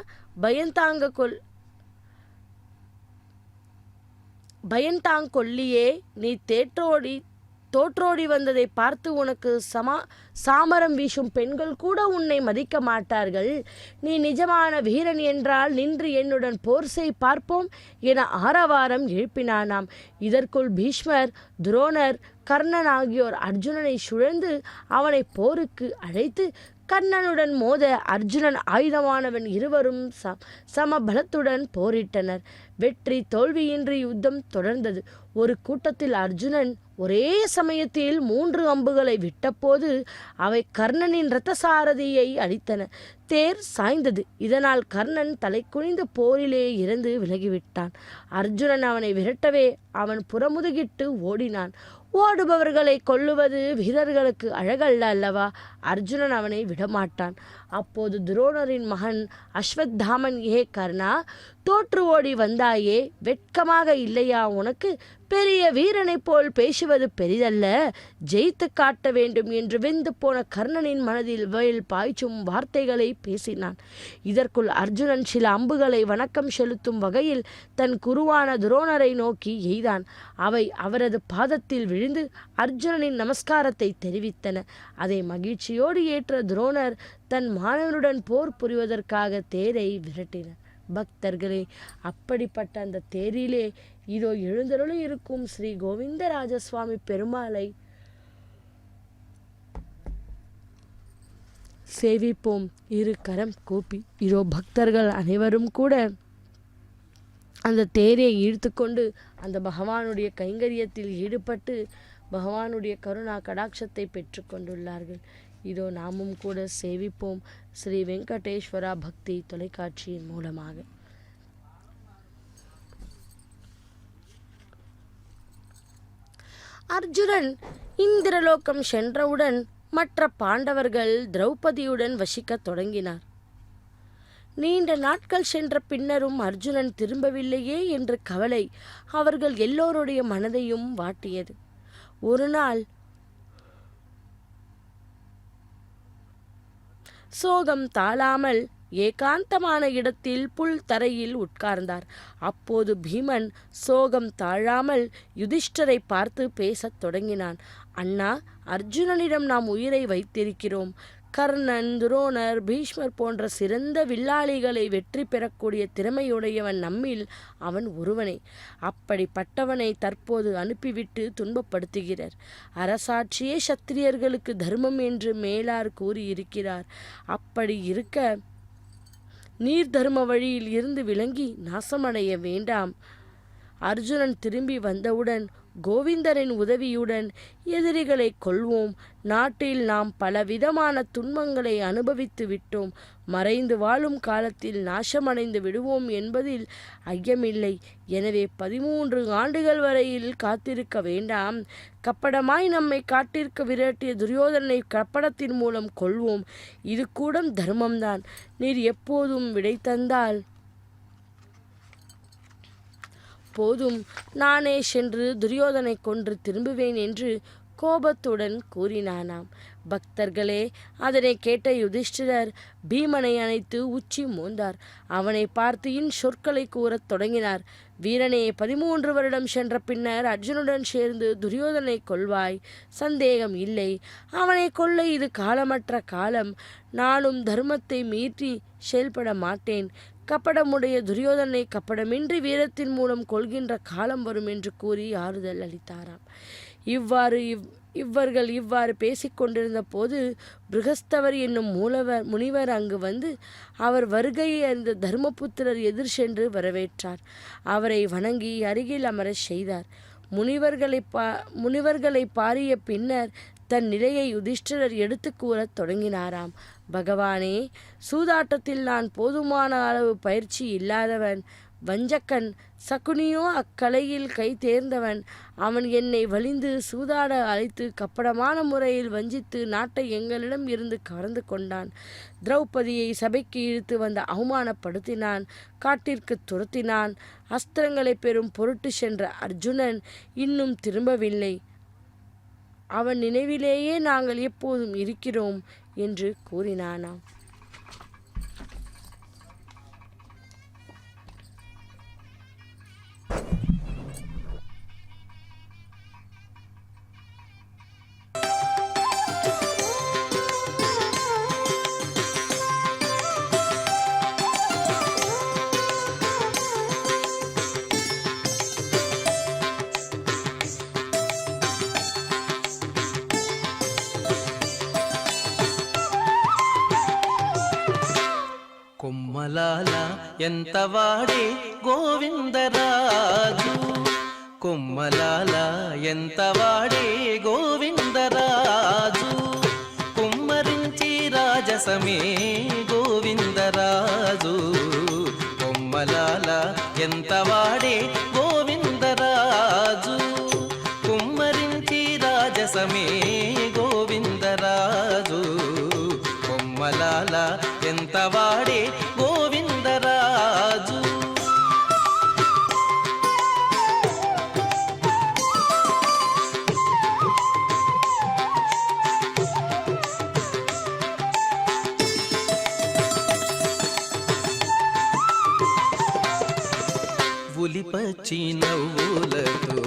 பயந்தாங்கொல்லியே, நீ தோற்றோடி வந்ததை பார்த்து உனக்கு சாமரம் வீசும் பெண்கள் கூட உன்னை மதிக்க மாட்டார்கள். நீ நிஜமான வீரன் என்றால் நின்று என்னுடன் போர் செய் பார்ப்போம் என ஆரவாரம் எழுப்பினானாம். இதற்குள் பீஷ்மர், துரோணர், கர்ணன் ஆகியோர் அர்ஜுனனை சுழந்து அவனை போருக்கு அழைத்து கர்ணனுடன் மோத அர்ஜுனன் ஆயுதமானவன் இருவரும் சமபலத்துடன் போரிட்டனர். வெற்றி தோல்வியின்றி யுத்தம் தொடர்ந்தது. ஒரு கூட்டத்தில் அர்ஜுனன் ஒரே சமயத்தில் 3 அம்புகளை விட்டபோது அவை கர்ணனின் இரத்த சாரதியை அடித்தன. தேர் சாய்ந்தது. இதனால் கர்ணன் தலை குனிந்து போரிலே இருந்து விலகிவிட்டான். அர்ஜுனன் அவனை விரட்டவே அவன் புறமுதுகிட்டு ஓடினான். ஓடுபவர்களை கொல்லுவது வீரர்களுக்கு அழகல்ல அல்லவா? அர்ஜுனன் அவனை விடமாட்டான். அப்போது துரோணரின் மகன் அஸ்வத்தாமன், ஏ கர்ணா, தோற்று ஓடி வந்தாயே, வெட்கமாக இல்லையா உனக்கு? பெரிய வீரனைப் போல் பேசுவது பெரிதல்ல, ஜெயித்து காட்ட வேண்டும் என்று வெந்து போன கர்ணனின் மனதில் வயல் பாய்ச்சும் வார்த்தைகளை பேசினான். இதற்குள் அர்ஜுனன் சில அம்புகளை வணக்கம் செலுத்தும் வகையில் தன் குருவான துரோணரை நோக்கி எய்தான். அவை அவரது பாதத்தில் விழுந்து அர்ஜுனனின் நமஸ்காரத்தை தெரிவித்தன. அதை மகிழ்ச்சியோடு ஏற்ற துரோணர் தன் மாணவனுடன் போர் புரிவதற்காக தேரை விரட்டினார். பக்தர்களே, அப்படிப்பட்ட அந்த தேரிலே இதோ எழுந்தருளும் இருக்கும் ஸ்ரீ கோவிந்தராஜசுவாமி பெருமாளை சேவிப்போம், இரு கரம் கூப்பி. இதோ பக்தர்கள் அனைவரும் கூட அந்த தேரை இழுத்து கொண்டு அந்த பகவானுடைய கைங்கரியத்தில் ஈடுபட்டு பகவானுடைய கருணா கடாட்சத்தை பெற்று கொண்டுள்ளார்கள். இதோ நாமும் கூட சேவிப்போம் ஸ்ரீ வெங்கடேஸ்வரா பக்தி தொலைக்காட்சியின் மூலமாக. அர்ஜுனன் இந்திரலோகம் சென்றவுடன் மற்ற பாண்டவர்கள் திரௌபதியுடன் வசிக்கத் தொடங்கினார். நீண்ட நாட்கள் சென்ற பின்னரும் அர்ஜுனன் திரும்பவில்லையே என்ற கவலை அவர்கள் எல்லோருடைய மனதையும் வாட்டியது. ஒரு நாள் சோகம் தாழாமல் ஏகாந்தமான இடத்தில் புல் தரையில் உட்கார்ந்தார். அப்போது பீமன் சோகம் தாழாமல் யுதிஷ்டரை பார்த்து பேசத் தொடங்கினான். அண்ணா, அர்ஜுனனிடம் நாம் உயிரை வைத்திருக்கிறோம். கர்ணன், துரோணர், பீஷ்மர் போன்ற சிறந்த வில்லாளிகளை வெற்றி பெறக்கூடிய திறமையுடையவன் நம்மில் அவன் ஒருவனே. அப்படிப்பட்டவனை தற்போது அனுப்பிவிட்டு துன்பப்படுத்துகிறார். அரசாட்சியே சத்திரியர்களுக்கு தர்மம் என்று மேலார் கூறியிருக்கிறார். அப்படி இருக்க நீர் தர்ம வழியில் இருந்து விலகி நாசமடைய வேண்டாம். அர்ஜுனன் திரும்பி வந்தவுடன் கோவிந்தரின் உதவியுடன் எதிரிகளை கொள்வோம். நாட்டில் நாம் பலவிதமான துன்பங்களை அனுபவித்து விட்டோம். மறைந்து வாழும் காலத்தில் நாசமடைந்து விடுவோம் என்பதில் ஐயமில்லை. எனவே 13 ஆண்டுகள் வரையில் காத்திருக்க வேண்டாம். கப்படமாய் நம்மை காட்டிற்கு விரட்டிய துரியோதனை கப்படத்தின் மூலம் கொள்வோம். இது கூட தர்மம்தான். நீர் எப்போதும் விடை தந்தால் போதும். நானே சென்று துரியோதனை கொன்று திரும்புவேன் என்று கோபத்துடன் கூறினானாம். பக்தர்களே, அதனை கேட்ட யுதிஷ்டிரர் பீமனை அணைத்து உச்சி மோந்தார். அவனை பார்த்து சொற்களை கூறத் தொடங்கினார். வீரனே, 13 வருடம் சென்ற பின்னர் அர்ஜுனுடன் சேர்ந்து துரியோதனை கொல்வாய், சந்தேகம் இல்லை. அவனை கொல்ல இது காலமற்ற காலம். நானும் தர்மத்தை மீறி செயல்பட மாட்டேன். கப்படமுடைய துரியோதனை கப்படமின்றி வீரத்தின் மூலம் கொள்கின்ற காலம் வரும் என்று கூறி ஆறுதல் அளித்தாராம். இவர்கள் இவ்வாறு பேசிக்கொண்டிருந்த போது பிருகஸ்தவர் என்னும் முனிவர் அங்கு வந்து அவர் வருகையை அறிந்த தர்மபுத்திரர் எதிர் சென்று வரவேற்றார். அவரை வணங்கி அருகில் அமரச் செய்தார். முனிவர்களை பாரிய பின்னர் தன் நிலையை யுதிஷ்டிரர் எடுத்து கூறத் தொடங்கினாராம். பகவானே, சூதாட்டத்தில் நான் போதுமான அளவு பயிற்சி இல்லாதவன், வஞ்சக்கன். சகுனியோ அக்கலையில் கை தேர்ந்தவன். அவன் என்னை வலிந்து சூதாட அழைத்து கப்படமான முறையில் வஞ்சித்து நாட்டை எங்களிடம் இருந்து கவர்ந்து கொண்டான். திரௌபதியை சபைக்கு இழுத்து வந்து அவமானப்படுத்தினான், காட்டிற்கு துரத்தினான். அஸ்திரங்களை பெறும் பொருட்டு சென்ற அர்ஜுனன் இன்னும் திரும்பவில்லை. அவன் நினைவிலேயே நாங்கள் எப்போதும் இருக்கிறோம் என்று கூறினானாம். కొమ్మలాల ఎంత వాడే గోవిందరాజు, కొమ్మలాల ఎంత వాడే గోవిందరాజు, కుమ్మరించి రాజసమే గోవిందరాజు, కొమ్మలాల ఎంత వాడే గోవిందరాజు, కుమ్మరించి రాజసమే గోవిందరాజు, కొమ్మలాల ఎంత వాడే గోవిందరాజు. ఉలిపచ్చి నవ్వులతో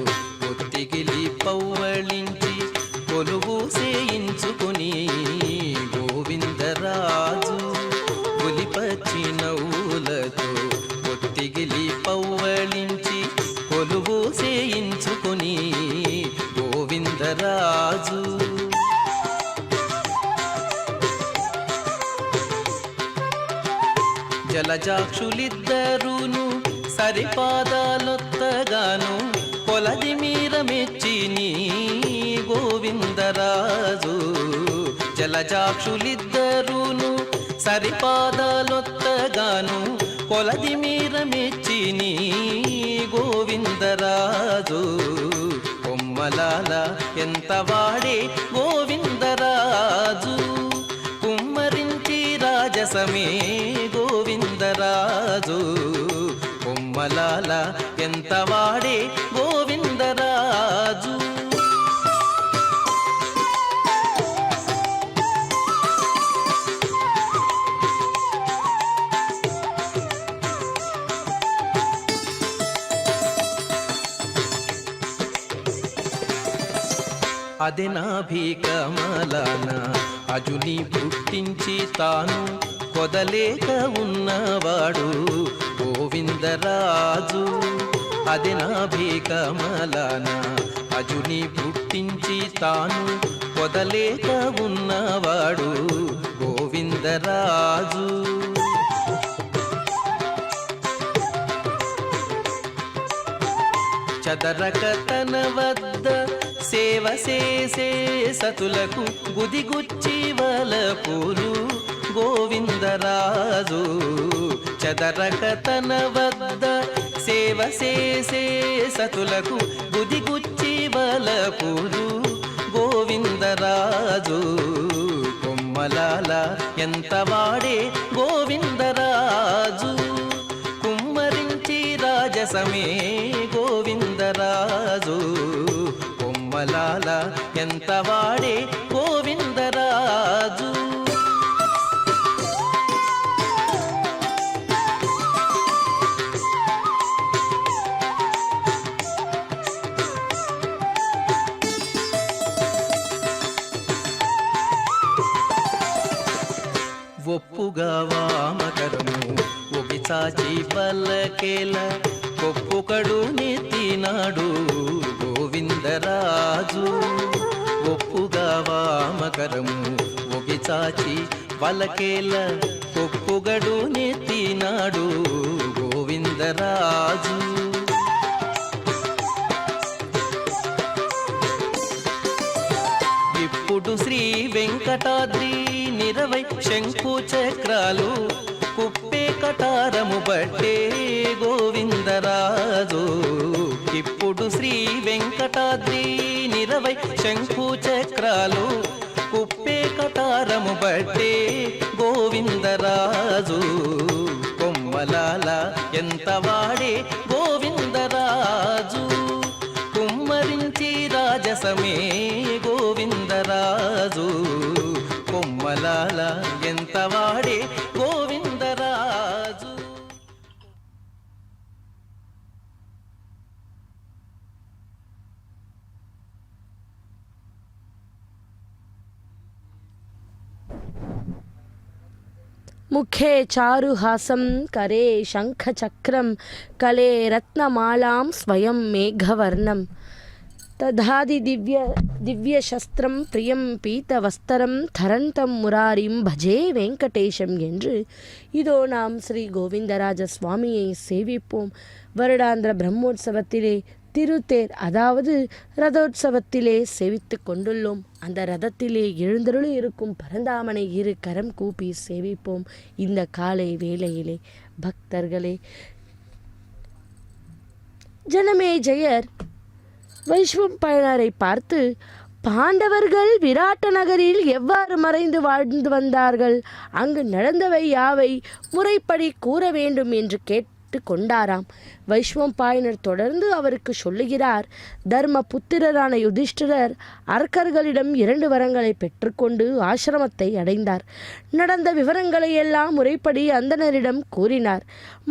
ఒత్తిగిలి పవ్వళించి కొలువు సేయించుకుని గోవిందరాజు, ఉలిపచ్చి నవ్వులతో ఒత్తిగిలి పవ్వళించి కొలువు సేయించుకుని గోవిందరాజు. జలజాక్షులిద్దరును సరిపాదాలొత్తగాను కొలది మీర మెచ్చిని గోవిందరాజు, జలజాక్షులిద్దరును సరిపాదాలొత్తగాను కొలది మీర మెచ్చిని గోవిందరాజు, కొమ్మలాల ఎంత వాడే గోవిందరాజు, కుమ్మరించి రాజసమే గోవిందరాజు, కొమ్మలాల ఎంత వాడే గోవిందరాజు. అదెనాభికమలాన అజుని పుట్టించి తాను కొదలేక ఉన్నవాడు గోవిందరాజు, అదెనాభికమలాన అజుని పుట్టించి తాను కొదలేక ఉన్నవాడు గోవిందరాజు. చదరక తన వద్ద సేవ చేసే సతులకు గుదిగుచ్చి వలపులు గోవిందరాజు, చదరక తన వద్ద సేవ చేసే సతులకు గుదిగుచ్చి వలపులు గోవిందరాజు, కొమ్మలాల ఎంత వాడే గోవిందరాజు, కుమ్మరించి రాజసమే గోవిందరాజు, కొమ్మలాల ఎంతవాడే గోవిందరాజు. ఒప్పుగా వామకరము ఒగిచాచి బల్లకేల ఒప్పుకడు నెత్తినాడు గోవిందరాజు. ఒప్పుగా వామకరము ఒగిచాచి బల్లకేల ఒప్పుగడు నెత్తినాడు గోవిందరాజు. ఇప్పుడు శ్రీ వెంకటాద్రి నిరవై శంకు చక్రాలు కుప్పే కటారము బట్టే గోవిందరాజు. ఇప్పుడు శ్రీ వెంకటాద్రి నిరవై శంకు చక్రాలు కుప్పే కటారము బట్టే గోవిందరాజు. కొమ్మలాల ఎంత వాడే గోవిందరాజు. కుమ్మరించి రాజసమే గోవిందరాజు. కొమ్మలాల ఎంత వాడే గోవిందరాజు. ముఖే చారుహాసం కరే శంఖచక్రం కలే రత్నమాలాం స్వయం మేఘవర్ణం ததாதி திவ்யசஸ்திரம் பிரியம் பீத்தவஸ்திரம் தரந்தம் முராரிம் பஜே வெங்கடேஷம் என்று இதோ நாம் ஸ்ரீ கோவிந்தராஜ சுவாமியை சேவிப்போம். வருடாந்திர பிரம்மோற்சவத்திலே திருத்தேர் அதாவது ரதோற்சவத்திலே சேவித்து கொண்டுள்ளோம். அந்த ரதத்திலே எழுந்தருளி இருக்கும் பரந்தாமனை இரு கரம் கூப்பி சேவிப்போம். இந்த காலை வேளையிலே பக்தர்களே, ஜனமேஜயர் வைஷ்வம்பாயனரை பார்த்து, பாண்டவர்கள் விராட்ட நகரில் எவ்வாறு மறைந்து வாழ்ந்து வந்தார்கள், அங்கு நடந்தவை யாவை முறைப்படி கூற வேண்டும் என்று கேட்டு கொண்டாராம். வைஷ்வம்பாயனர் தொடர்ந்து அவருக்கு சொல்லுகிறார். தர்ம புத்திரரான யுதிஷ்டிரர் அரக்கர்களிடம் 2 வரங்களை பெற்றுக்கொண்டு ஆசிரமத்தை அடைந்தார். நடந்த விவரங்களை எல்லாம் முறைப்படி அந்தணரிடம் கூறினார்.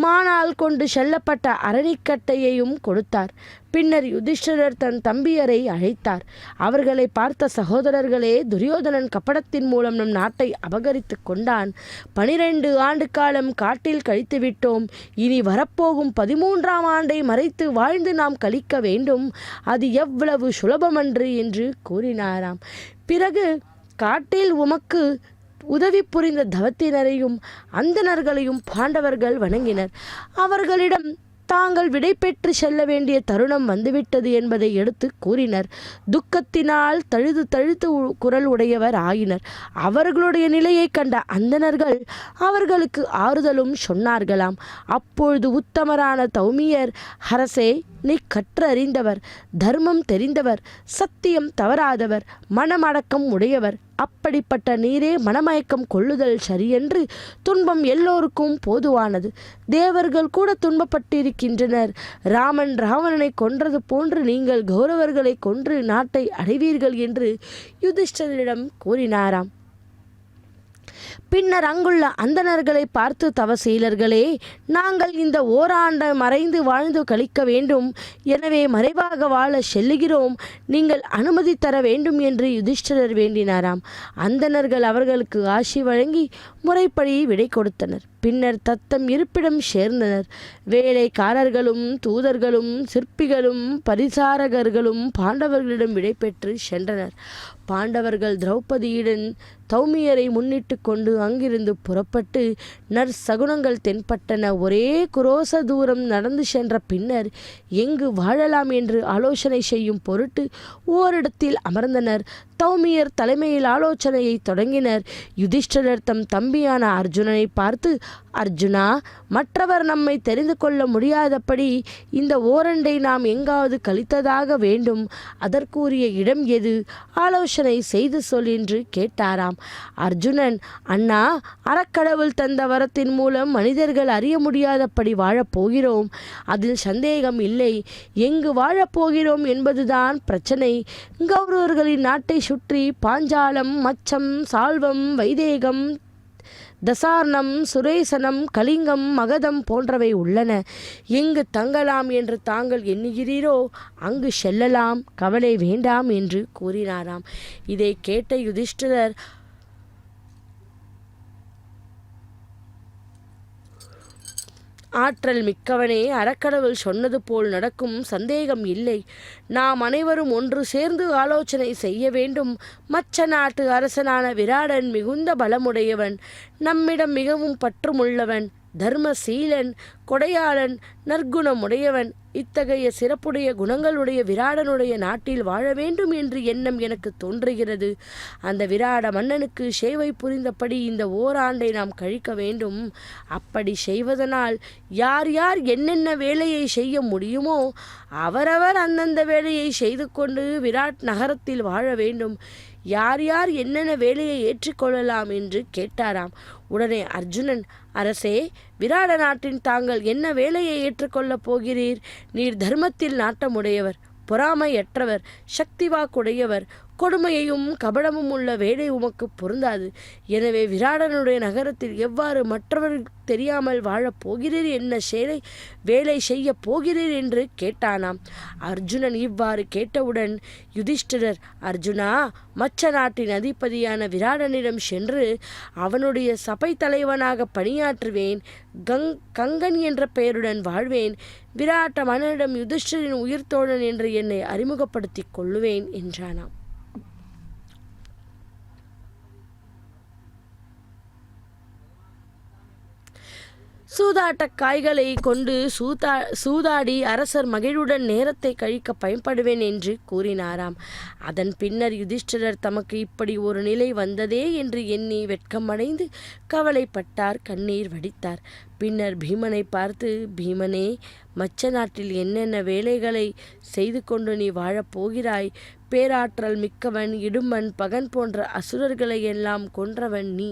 மானால் கொண்டு செல்லப்பட்ட அரணிக்கட்டையையும் கொடுத்தார். பின்னர் யுதிஷ்டிரர் தன் தம்பியரை அழைத்தார். அவர்களை பார்த்த சகோதரர்களே, துரியோதனன் கப்படத்தின் மூலம் நம் நாட்டை அபகரித்து கொண்டான். 12 ஆண்டு காலம் காட்டில் கழித்து விட்டோம். இனி வரப்போகும் 13ஆம் ஆண்டை மறைத்து வாழ்ந்து நாம் கழிக்க வேண்டும். அது எவ்வளவு சுலபமன்று என்று கூறினாராம். பிறகு காட்டில் உமக்கு உதவி புரிந்த தவத்தினரையும் அந்தணர்களையும் பாண்டவர்கள் வணங்கினர். அவர்களிடம் தாங்கள் விடை பெற்று செல்ல வேண்டிய தருணம் வந்துவிட்டது என்பதை எடுத்து கூறினர். துக்கத்தினால் தழுது தழுத்து குரல் உடையவர் ஆயினர். அவர்களுடைய நிலையை கண்ட அந்தணர்கள் அவர்களுக்கு ஆறுதலும் சொன்னார்களாம். அப்பொழுது உத்தமரான தௌமியர், அரசே, நீ கற்றறிந்தவர், தர்மம் தெரிந்தவர், சத்தியம் தவறாதவர், மனமடக்கம் உடையவர். அப்படிப்பட்ட நீரே மனமயக்கம் கொள்ளுதல் சரியென்று. துன்பம் எல்லோருக்கும் போதுவானது. தேவர்கள் கூட துன்பப்பட்டிருக்கின்றனர். ராமன் ராவணனை கொன்றது போன்று நீங்கள் கௌரவர்களை கொன்று நாட்டை அடைவீர்கள் என்று யுதிஷ்டரிடம் கூறினாராம். பின்னர் அங்குள்ள அந்தணர்களை பார்த்து, தவசீலர்களே, நாங்கள் இந்த ஓராண்டை மறைந்து வாழ்ந்து கழிக்க வேண்டும். எனவே மறைவாக வாழ செல்லுகிறோம். நீங்கள் அனுமதி தர வேண்டும் என்று யுதிஷ்டிரர் வேண்டினாராம். அந்தணர்கள் அவர்களுக்கு ஆசி வழங்கி முறைப்படி விடை கொடுத்தனர். பின்னர் தத்தம் இருப்பிடம் சேர்ந்தனர். வேலைக்காரர்களும் தூதர்களும் சிற்பிகளும் பரிசாரகர்களும் பாண்டவர்களிடம் விடை பெற்று சென்றனர். பாண்டவர்கள் திரௌபதியுடன் தௌமியரை முன்னிட்டு கொண்டு அங்கிருந்து புறப்பட்டு நற்சகுனங்கள் தென்பட்டன. ஒரே குரோச தூரம் நடந்து சென்ற பின்னர் எங்கு வாழலாம் என்று ஆலோசனை செய்யும் பொருட்டு ஓரிடத்தில் அமர்ந்தனர். தௌமியர் தலைமையில் ஆலோசனையை தொடங்கினர். யுதிஷ்டிரர் தம் தம்பியான அர்ஜுனனை பார்த்து, அர்ஜுனா, மற்றவர் நம்மை தெரிந்து கொள்ள முடியாதபடி இந்த ஓரண்டை நாம் எங்காவது கழித்ததாக வேண்டும். அதற்குரிய இடம் எது? ஆலோசனை செய்து சொல் என்று கேட்டாராம். அர்ஜுனன், அண்ணா, அறக்கடவுள் தந்த வரத்தின் மூலம் மனிதர்கள் அறிய முடியாதபடி வாழப்போகிறோம். அதில் சந்தேகம் இல்லை. எங்கு வாழப்போகிறோம் என்பதுதான் பிரச்சனை. கௌரவர்களின் நாட்டை சுற்றி பாஞ்சாலம், மச்சம், சால்வம், வைதேகம், தசார்ணம், சுரேசனம், கலிங்கம், மகதம் போன்றவை உள்ளன. எங்கு தங்கலாம் என்று தாங்கள் எண்ணுகிறீரோ அங்கு செல்லலாம், கவலை வேண்டாம் என்று கூறினாராம். இதை கேட்ட யுதிஷ்டிரர், ஆற்றல் மிக்கவனே, அறக்கடவுள் சொன்னது போல் நடக்கும், சந்தேகம் இல்லை. நாம் அனைவரும் ஒன்று சேர்ந்து ஆலோசனை செய்ய வேண்டும். மச்ச நாட்டு அரசனான விராடன் மிகுந்த பலமுடையவன், நம்மிடம் மிகவும் பற்றுமுள்ளவன், தர்மசீலன், கொடையாளன், நற்குணமுடையவன். இத்தகைய சிறப்புடைய குணங்களுடைய விராடனுடைய நாட்டில் வாழ வேண்டும் என்று எண்ணம் எனக்கு தோன்றுகிறது. அந்த விராட மன்னனுக்கு சேவை புரிந்தபடி இந்த ஓராண்டை நாம் கழிக்க வேண்டும். அப்படி செய்வதனால் யார் யார் என்னென்ன வேலையை செய்ய முடியுமோ அவரவர் அந்தந்த வேலையை செய்து கொண்டு விராட் நகரத்தில் வாழ வேண்டும். யார் யார் என்னென்ன வேலையை ஏற்றுக்கொள்ளலாம் என்று கேட்டாராம். உடனே அர்ஜுனன், அரசே, விராட நாட்டின் தாங்கள் என்ன வேலையை ஏற்றுக்கொள்ளப் போகிறீர்? நீர் தர்மத்தில் நாட்டமுடையவர், பொறாமையற்றவர், சக்தி வாக்குடையவர். கொடுமையையும் கபடமும் உள்ள வேலை உமக்கு பொருந்தாது. எனவே விராடனுடைய நகரத்தில் எவ்வாறு மற்றவர்கள் தெரியாமல் வாழப் போகிறீர், என்ன வேலை செய்ய போகிறீர் என்று கேட்டானாம். அர்ஜுனன் இவ்வாறு கேட்டவுடன் யுதிஷ்டிரர், அர்ஜுனா, மச்ச நாட்டின் அதிபதியான விராடனிடம் சென்று அவனுடைய சபை தலைவனாக பணியாற்றுவேன். கங்கன் என்ற பெயருடன் வாழ்வேன். விராட்ட மன்னனிடம் யுதிஷ்டிரின் உயிர்த்தோழன் என்று என்னை அறிமுகப்படுத்திக் கொள்ளுவேன் என்றானாம். சூதாட்ட காய்களை கொண்டு சூதாடி அரசர் மகிழுடன் நேரத்தை கழிக்க பயன்படுவேன் என்று கூறினாராம். அதன் பின்னர் யுதிஷ்டிரர் தமக்கு இப்படி ஒரு நிலை வந்ததே என்று எண்ணி வெட்கமடைந்து கவலைப்பட்டார், கண்ணீர் வடித்தார். பின்னர் பீமனை பார்த்து, பீமனே, மச்ச நாட்டில் என்னென்ன வேலைகளை செய்து கொண்டு நீ வாழப்போகிறாய்? பேராற்றல் மிக்கவன், இடும்பன், பகன் போன்ற அசுரர்களை எல்லாம் கொன்றவன் நீ.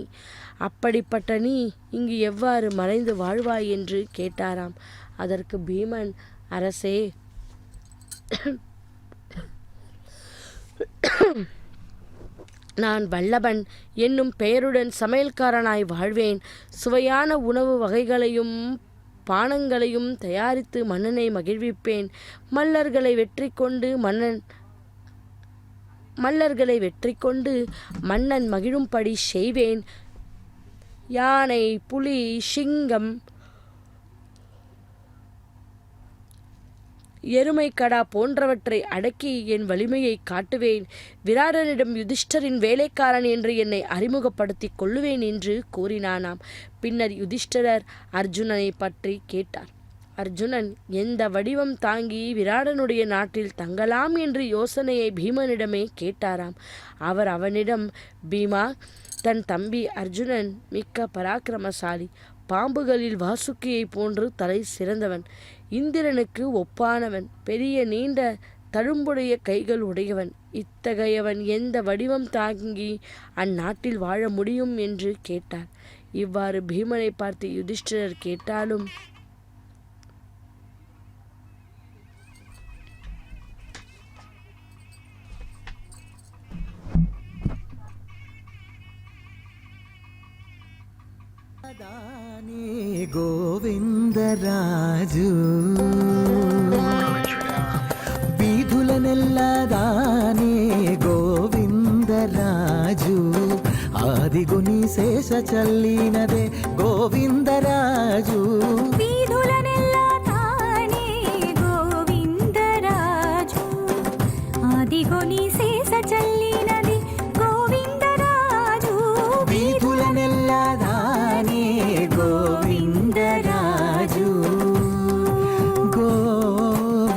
அப்படிப்பட்ட நீ இங்கு எவ்வாறு மறைந்து வாழ்வாய் என்று கேட்டாராம். அதற்கு பீமன், அரசே, நான் வல்லபன் என்னும் பெயருடன் சமையல்காரனாய் வாழ்வேன். சுவையான உணவு வகைகளையும் பானங்களையும் தயாரித்து மன்னனை மகிழ்விப்பேன். மல்லர்களை வெற்றி கொண்டு மன்னன் மகிழும்படி செய்வேன். யானை, புலி, சிங்கம், எருமைக்கடா போன்றவற்றை அடக்கி என் வலிமையை காட்டுவேன். விராடனிடம் யுதிஷ்டரின் வேலைக்காரன் என்று என்னை அறிமுகப்படுத்திக் கொள்ளுவேன் என்று கூறினானாம். பின்னர் யுதிஷ்டரர் அர்ஜுனனை பற்றி கேட்டார். அர்ஜுனன் எந்த வடிவம் தாங்கி விராடனுடைய நாட்டில் தங்கலாம் என்று யோசனையை பீமனிடமே கேட்டாராம். அவர் அவனிடம், பீமா, தன் தம்பி அர்ஜுனன் மிக்க பராக்கிரமசாலி, பாம்புகளில் வாசுக்கியை போன்று தலை சிறந்தவன், இந்திரனுக்கு ஒப்பானவன், பெரிய நீண்ட தழும்புடைய கைகள் உடையவன். இத்தகையவன் எந்த வடிவம் தாங்கி அந்நாட்டில் வாழ முடியும் என்று கேட்டார். இவ்வாறு பீமனை பார்த்து யுதிஷ்டிரர் கேட்டாலும் గోవిందరాజు వీధులనెల్లదానే గోవిందరాజు ఆదిగుని శేష చల్లినదే గోవిందరాజు వీధులనెల్లదానే గోవిందరాజు ఆదిగుని శేష చల్లినది గోవిందరాజు వీధులనెల్లదానే గోవిందరాజు గోవిందరాజు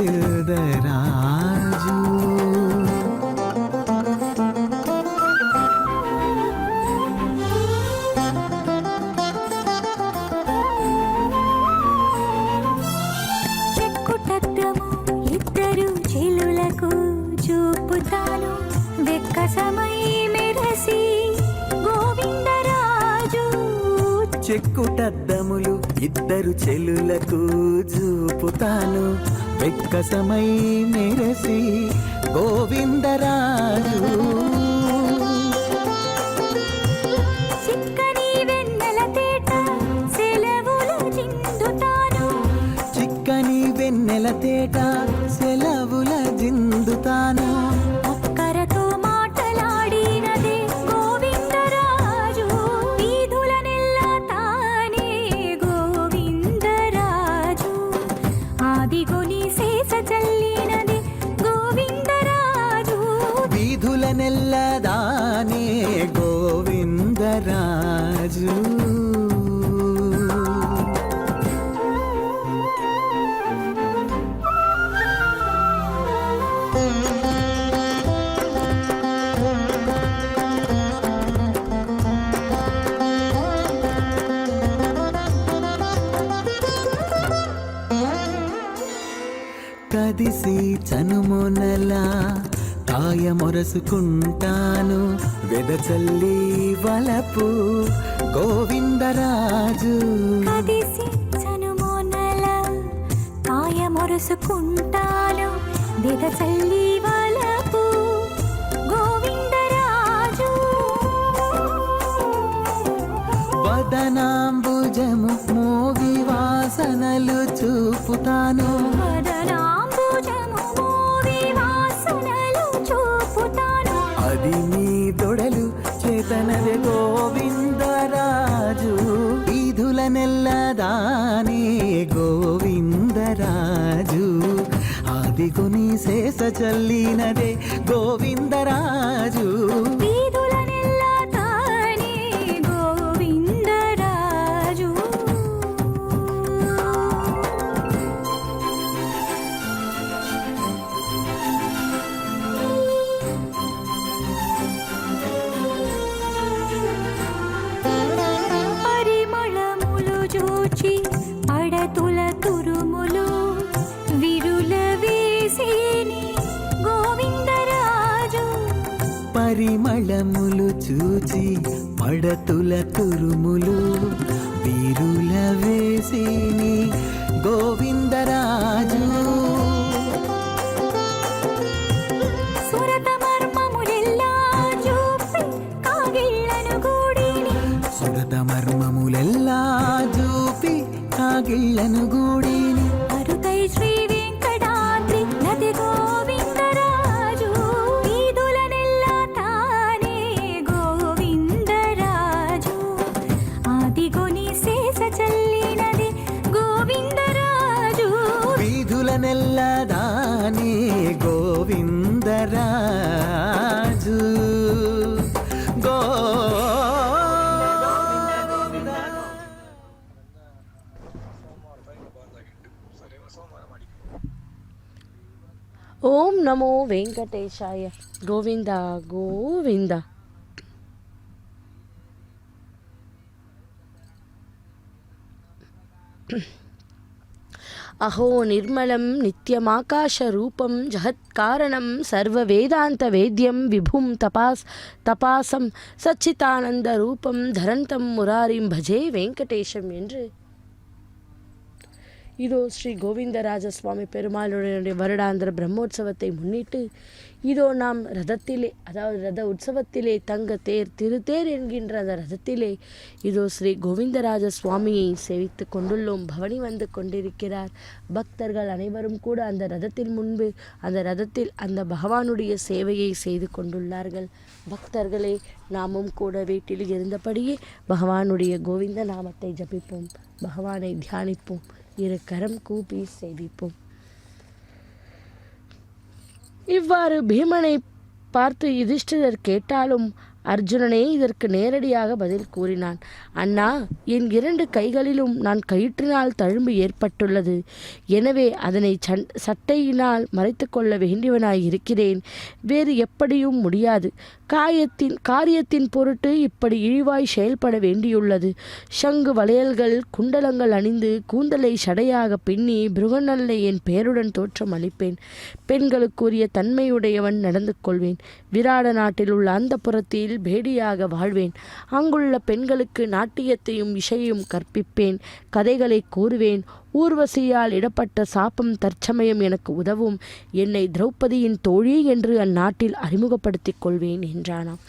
చెక్కుటద్దములు ఇద్దరు చెలులకు చూపుతాను వెక్కసమై మెరసి గోవిందరాజు చిక్కని వెన్నెల తేట సెలవులు చిందుతాను చిక్కని వెన్నెల తేట సెలవుల జిందుతాను ఒక్కరతో మాటలాడినదే గోవిందరాజు వీధులనెల్లా తానే గోవిందరాజు ఆదిగొని శేష చల్లినదే గోవిందరాజు వీధులనెల్లదానే గోవిందరాజు కదిసి చనుమొనలా కాయమొరసుకుంటాను వెదచల్లి వలపు గోవిందరాజు కదిసి చనుమొనల కాయమొరసుకుంటాను వెదచల్లి వలపు గోవిందరాజు వదనాంబుజము మోగి వాసనలు చూపుతాను వదనాంబుజము మోవి వాసనలు చూపుతాను అది నీ దొడలు చేతనదే గోవిందరాజు వీధులనెల్లదానే గోవిందరాజు ఆదిగుని శేష చల్లినదే గోవిందరాజు వీధులనెల్లా తానే గోవిందరాజు పరిమళములు జూచి పడతుల తురుములు విరుల వేసేని గోవిందరాజు పరిమళములు చూచి పడతుల తురుములు వీరుల వేసిని గోవిందరాజు సురత మర్మములెల్లా చూపి కాగిళ్ళను గూడిని సురత మర్మములెల్లా చూపి కాగిళ్ళను గూడిని అరుకై శ్రీ వెంకటాద్రి నది గోవిందరాజు వీధులనెల్లా తానే గోవిందరాజు ఆదిగొని శేష చల్లినది గోవిందరాజు వీధులనెల్లదానే గోవిందరాజు గో ఓం నమో వెంకటేశాయ. గోవింద గోవింద. అహో నిర్మలం నిత్యమాకాశరూపం జహత్కారణం సర్వవేదాంతవేద్యం విభుం தபாசம் சச்சிதானந்த ரூபம் தரந்தம் முராரிம் பஜே வெங்கடேஷம் என்று இதோ ஸ்ரீ கோவிந்தராஜ சுவாமி பெருமாளுடைய வருடாந்திர பிரம்மோற்சவத்தை முன்னிட்டு இதோ நாம் ரதத்திலே, அதாவது ரத உற்சவத்திலே தங்க தேர் திருத்தேர் என்கின்ற அந்த ரதத்திலே இதோ ஸ்ரீ கோவிந்தராஜ சுவாமியை சேவித்து கொண்டுள்ளோம். பவனி வந்து கொண்டிருக்கிறார். பக்தர்கள் அனைவரும் கூட அந்த ரதத்தின் முன்பு அந்த ரதத்தில் அந்த பகவானுடைய சேவையை செய்து கொண்டுள்ளார்கள். பக்தர்களே, நாமும் கூட வீட்டில் இருந்தபடியே பகவானுடைய கோவிந்த நாமத்தை ஜபிப்போம், பகவானை தியானிப்போம், இரு கரம் கூப்பி சேவிப்போம். இவ்வாறு பீமனை பார்த்து யுதிஷ்டிரர் கேட்டாலும் அர்ஜுனனே இதற்கு நேரடியாக பதில் கூறினான். அண்ணா, என் 2 கைகளிலும் நான் கயிற்றினால் தழும்பு ஏற்பட்டுள்ளது. எனவே அதனை சட்டையினால் மறைத்து கொள்ள வேண்டியவனாய் இருக்கிறேன். வேறு எப்படியும் முடியாது. காரியத்தின் பொருட்டு இப்படி இழிவாய் செயல்பட வேண்டியுள்ளது. சங்கு வளையல்கள் குண்டலங்கள் அணிந்து கூந்தலை சடையாக பின்னி பிருகநல்லை என் பெயருடன் தோற்றம் அளிப்பேன். பெண்களுக்குரிய தன்மையுடையவன் நடந்து கொள்வேன். விராட நாட்டில் உள்ள அந்த புறத்தில் பேடியாக வாழ்வேன். அங்குள்ள பெண்களுக்கு நாட்டியத்தையும் இசையையும் கற்பிப்பேன். கதைகளை கூறுவேன். ஊர்வசியால் இடப்பட்ட சாபம் தற்சமயம் எனக்கு உதவும். என்னை திரௌபதியின் தோழி என்று அந்நாட்டில் அறிமுகப்படுத்திக் கொள்வேன் என்றானாம்.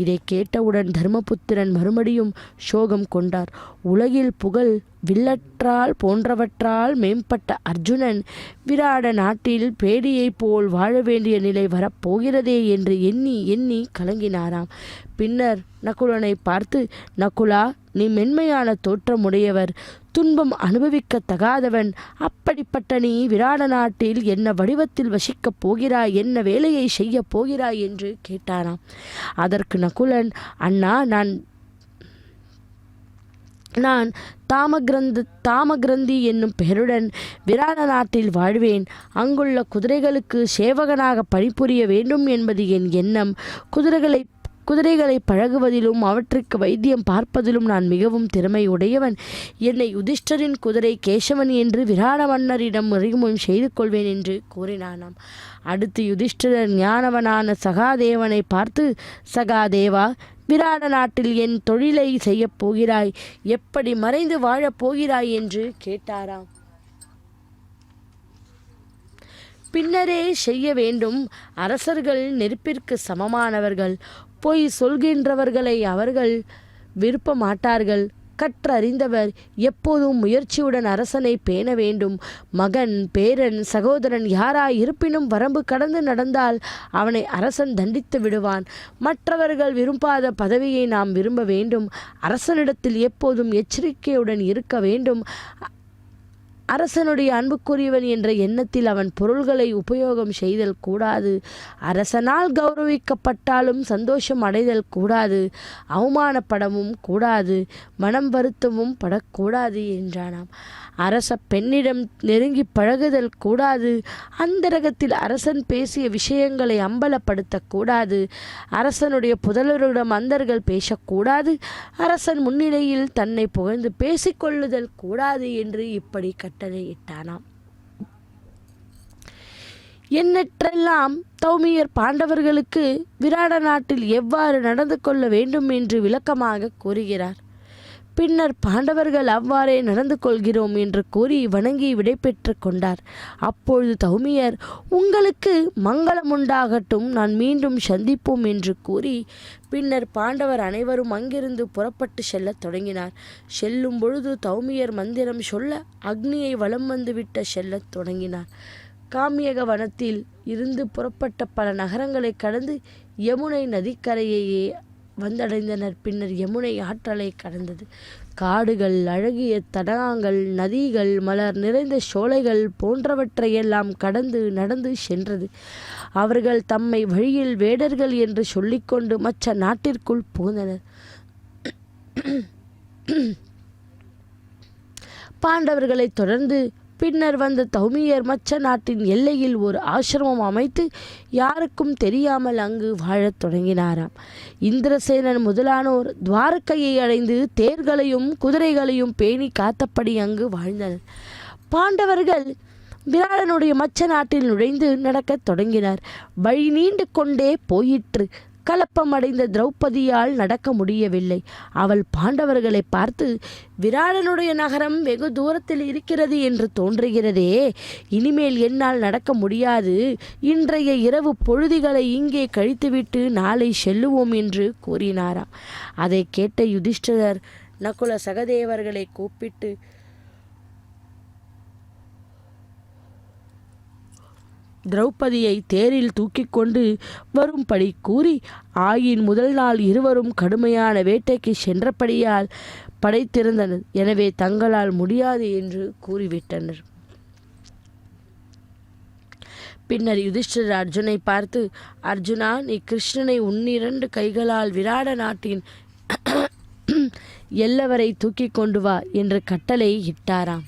இதை கேட்டவுடன் தர்மபுத்திரன் மறுபடியும் சோகம் கொண்டார். உலகில் புகழ் வில்லற்றால் போன்றவற்றால் மேம்பட்ட அர்ஜுனன் விராட நாட்டில் பேடியைப் போல் வாழ வேண்டிய நிலை வரப்போகிறதே என்று எண்ணி எண்ணி கலங்கினாராம். பின்னர் நகுலனை பார்த்து, நகுலா, நீ மென்மையான தோற்றமுடையவர், துன்பம் அனுபவிக்கத்தகாதவன். அப்படிப்பட்ட நீ விராட நாட்டில் என்ன வடிவத்தில் வசிக்கப் போகிறாய், என்ன வேலையை செய்ய போகிறாய் என்று கேட்டாராம். அதற்கு நகுலன், அண்ணா, நான் தாமகிரந்தி என்னும் பெயருடன் விராட நாட்டில் வாழ்வேன். அங்குள்ள குதிரைகளுக்கு சேவகனாக பணிபுரிய வேண்டும் என்பது என் எண்ணம். குதிரைகளை பழகுவதிலும் அவற்றுக்கு வைத்தியம் பார்ப்பதிலும் நான் மிகவும் திறமை உடையவன். என்னை யுதிஷ்டரின் குதிரை கேசவன் என்று விராட மன்னரிடம் அறிமுகம் செய்து கொள்வேன் என்று கூறினானாம். அடுத்து யுதிஷ்டிரர் ஞானவனான சகாதேவனை பார்த்து, சகாதேவா, விராட நாட்டில் என் தொழிலை செய்யப் போகிறாய், எப்படி மறைந்து வாழப் போகிறாய் என்று கேட்டாராம். பின்னரே செய்ய வேண்டும். அரசர்கள் நெருப்பிற்கு சமமானவர்கள். பொய் சொல்கின்றவர்களை அவர்கள் விருப்ப மாட்டார்கள். கற்றறிந்தவர் எப்போதும் முயற்சியுடன் அரசனை பேண வேண்டும். மகன், பேரன், சகோதரன் யாராய் இருப்பினும் வரம்பு கடந்து நடந்தால் அவனை அரசன் தண்டித்து விடுவான். மற்றவர்கள் விரும்பாத பதவியை நாம் விரும்ப வேண்டும். அரசனிடத்தில் எப்போதும் எச்சரிக்கையுடன் இருக்க வேண்டும். அரசனுடைய அன்புக்குரியவன் என்ற எண்ணத்தில் அவன் பொருள்களை உபயோகம் செய்தல் கூடாது. அரசனால் கௌரவிக்கப்பட்டாலும் சந்தோஷம் அடைதல் கூடாது. அவமானப்படவும் கூடாது. மனம் வருத்தமும் படக்கூடாது என்றானாம். அரச பெண்ணிடம் நெருங்கி பழகுதல் கூடாது. அந்தரகத்தில் அரசன் பேசிய விஷயங்களை அம்பலப்படுத்தக்கூடாது. அரசனுடைய புதல்வரிடம் அந்தர்கள் பேசக்கூடாது. அரசன் முன்னிலையில் தன்னை புகழ்ந்து பேசிக்கொள்ளுதல் கூடாது என்று இப்படி கட்டளையிட்டானாம். எண்ணற்றெல்லாம் தௌமியர் பாண்டவர்களுக்கு விராட நாட்டில் எவ்வாறு நடந்து கொள்ள வேண்டும் என்று விளக்கமாக கூறுகிறார். பின்னர் பாண்டவர்கள் அவ்வாறே நடந்து கொள்கிறோம் என்று கூறி வணங்கி விடைபெற்று கொண்டார். அப்பொழுது தௌமியர், உங்களுக்கு மங்களம் உண்டாகட்டும், நான் மீண்டும் சந்திப்போம் என்று கூறி பின்னர் பாண்டவர் அனைவரும் அங்கிருந்து புறப்பட்டு செல்லத் தொடங்கினார். செல்லும் பொழுது தௌமியர் மந்திரம் சொல்ல அக்னியை வலம் வந்துவிட்ட செல்லத் தொடங்கினார். காமியக வனத்தில் இருந்து புறப்பட்ட பல நகரங்களை கடந்து யமுனை நதிக்கரையையே வந்தடைந்தனர். பின்னர் யமுனை ஆற்றலை கடந்தது. காடுகள், அழகிய தடாகங்கள், நதிகள், மலர் நிறைந்த சோலைகள் போன்றவற்றையெல்லாம் கடந்து நடந்து சென்றது. அவர்கள் தம்மை வழியில் வேடர்கள் என்று சொல்லிக்கொண்டு மற்ற நாட்டிற்குள் புகுந்தனர். பாண்டவர்களை தொடர்ந்து பின்னர் வந்த தௌமியர் மற்ற நாட்டின் எல்லையில் ஒரு ஆசிரமம் அமைத்து யாருக்கும் தெரியாமல் அங்கு வாழத் தொடங்கினாராம். இந்திரசேனன் முதலானோர் துவாரகையை அடைந்து தேர்களையும் குதிரைகளையும் பேணி காத்தபடி அங்கு வாழ்ந்தனர். பாண்டவர்கள் விராடனுடைய மற்ற நாட்டில் நுழைந்து நடக்கத் தொடங்கினார். வழி நீண்டு கொண்டே போயிற்று. கலப்பமடைந்த திரௌபதியால் நடக்க முடியவில்லை. அவள் பாண்டவர்களை பார்த்து, விராடனுடைய நகரம் வெகு தூரத்தில் இருக்கிறது என்று தோன்றுகிறதே, இனிமேல் என்னால் நடக்க முடியாது. இன்றைய இரவு பொழுதுகளை இங்கே கழித்துவிட்டு நாளை செல்லுவோம் என்று கூறினாராம். அதை கேட்ட யுதிஷ்டிரர் நகுல சகதேவர்களை கூப்பிட்டு, திரௌபதியை தேரில் தூக்கி கொண்டு வரும்படி கூறி, ஆயின் முதல் நாள் இருவரும் கடுமையான வேட்டைக்கு சென்றபடியால் படைத்திருந்தனர். எனவே தங்களால் முடியாது என்று கூறிவிட்டனர். பின்னர் யுதிஷ்டிரர் அர்ஜுனை பார்த்து, அர்ஜுனா, நீ கிருஷ்ணனை உன்னிரண்டு கைகளால் விராட நாட்டின் எல்லவரை தூக்கி கொண்டு வா என்று கட்டளை இட்டாராம்.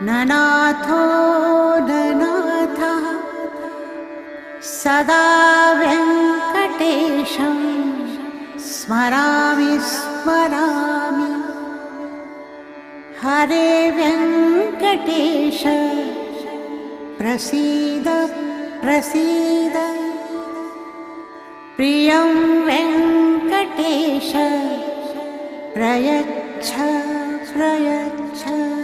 ननाथो ननाथः सदा वेङ्कटेशं स्मरामि स्मरामि हरे वेङ्कटेश प्रसीद प्रसीद प्रियं वेङ्कटेश प्रयच्छ प्रयच्छ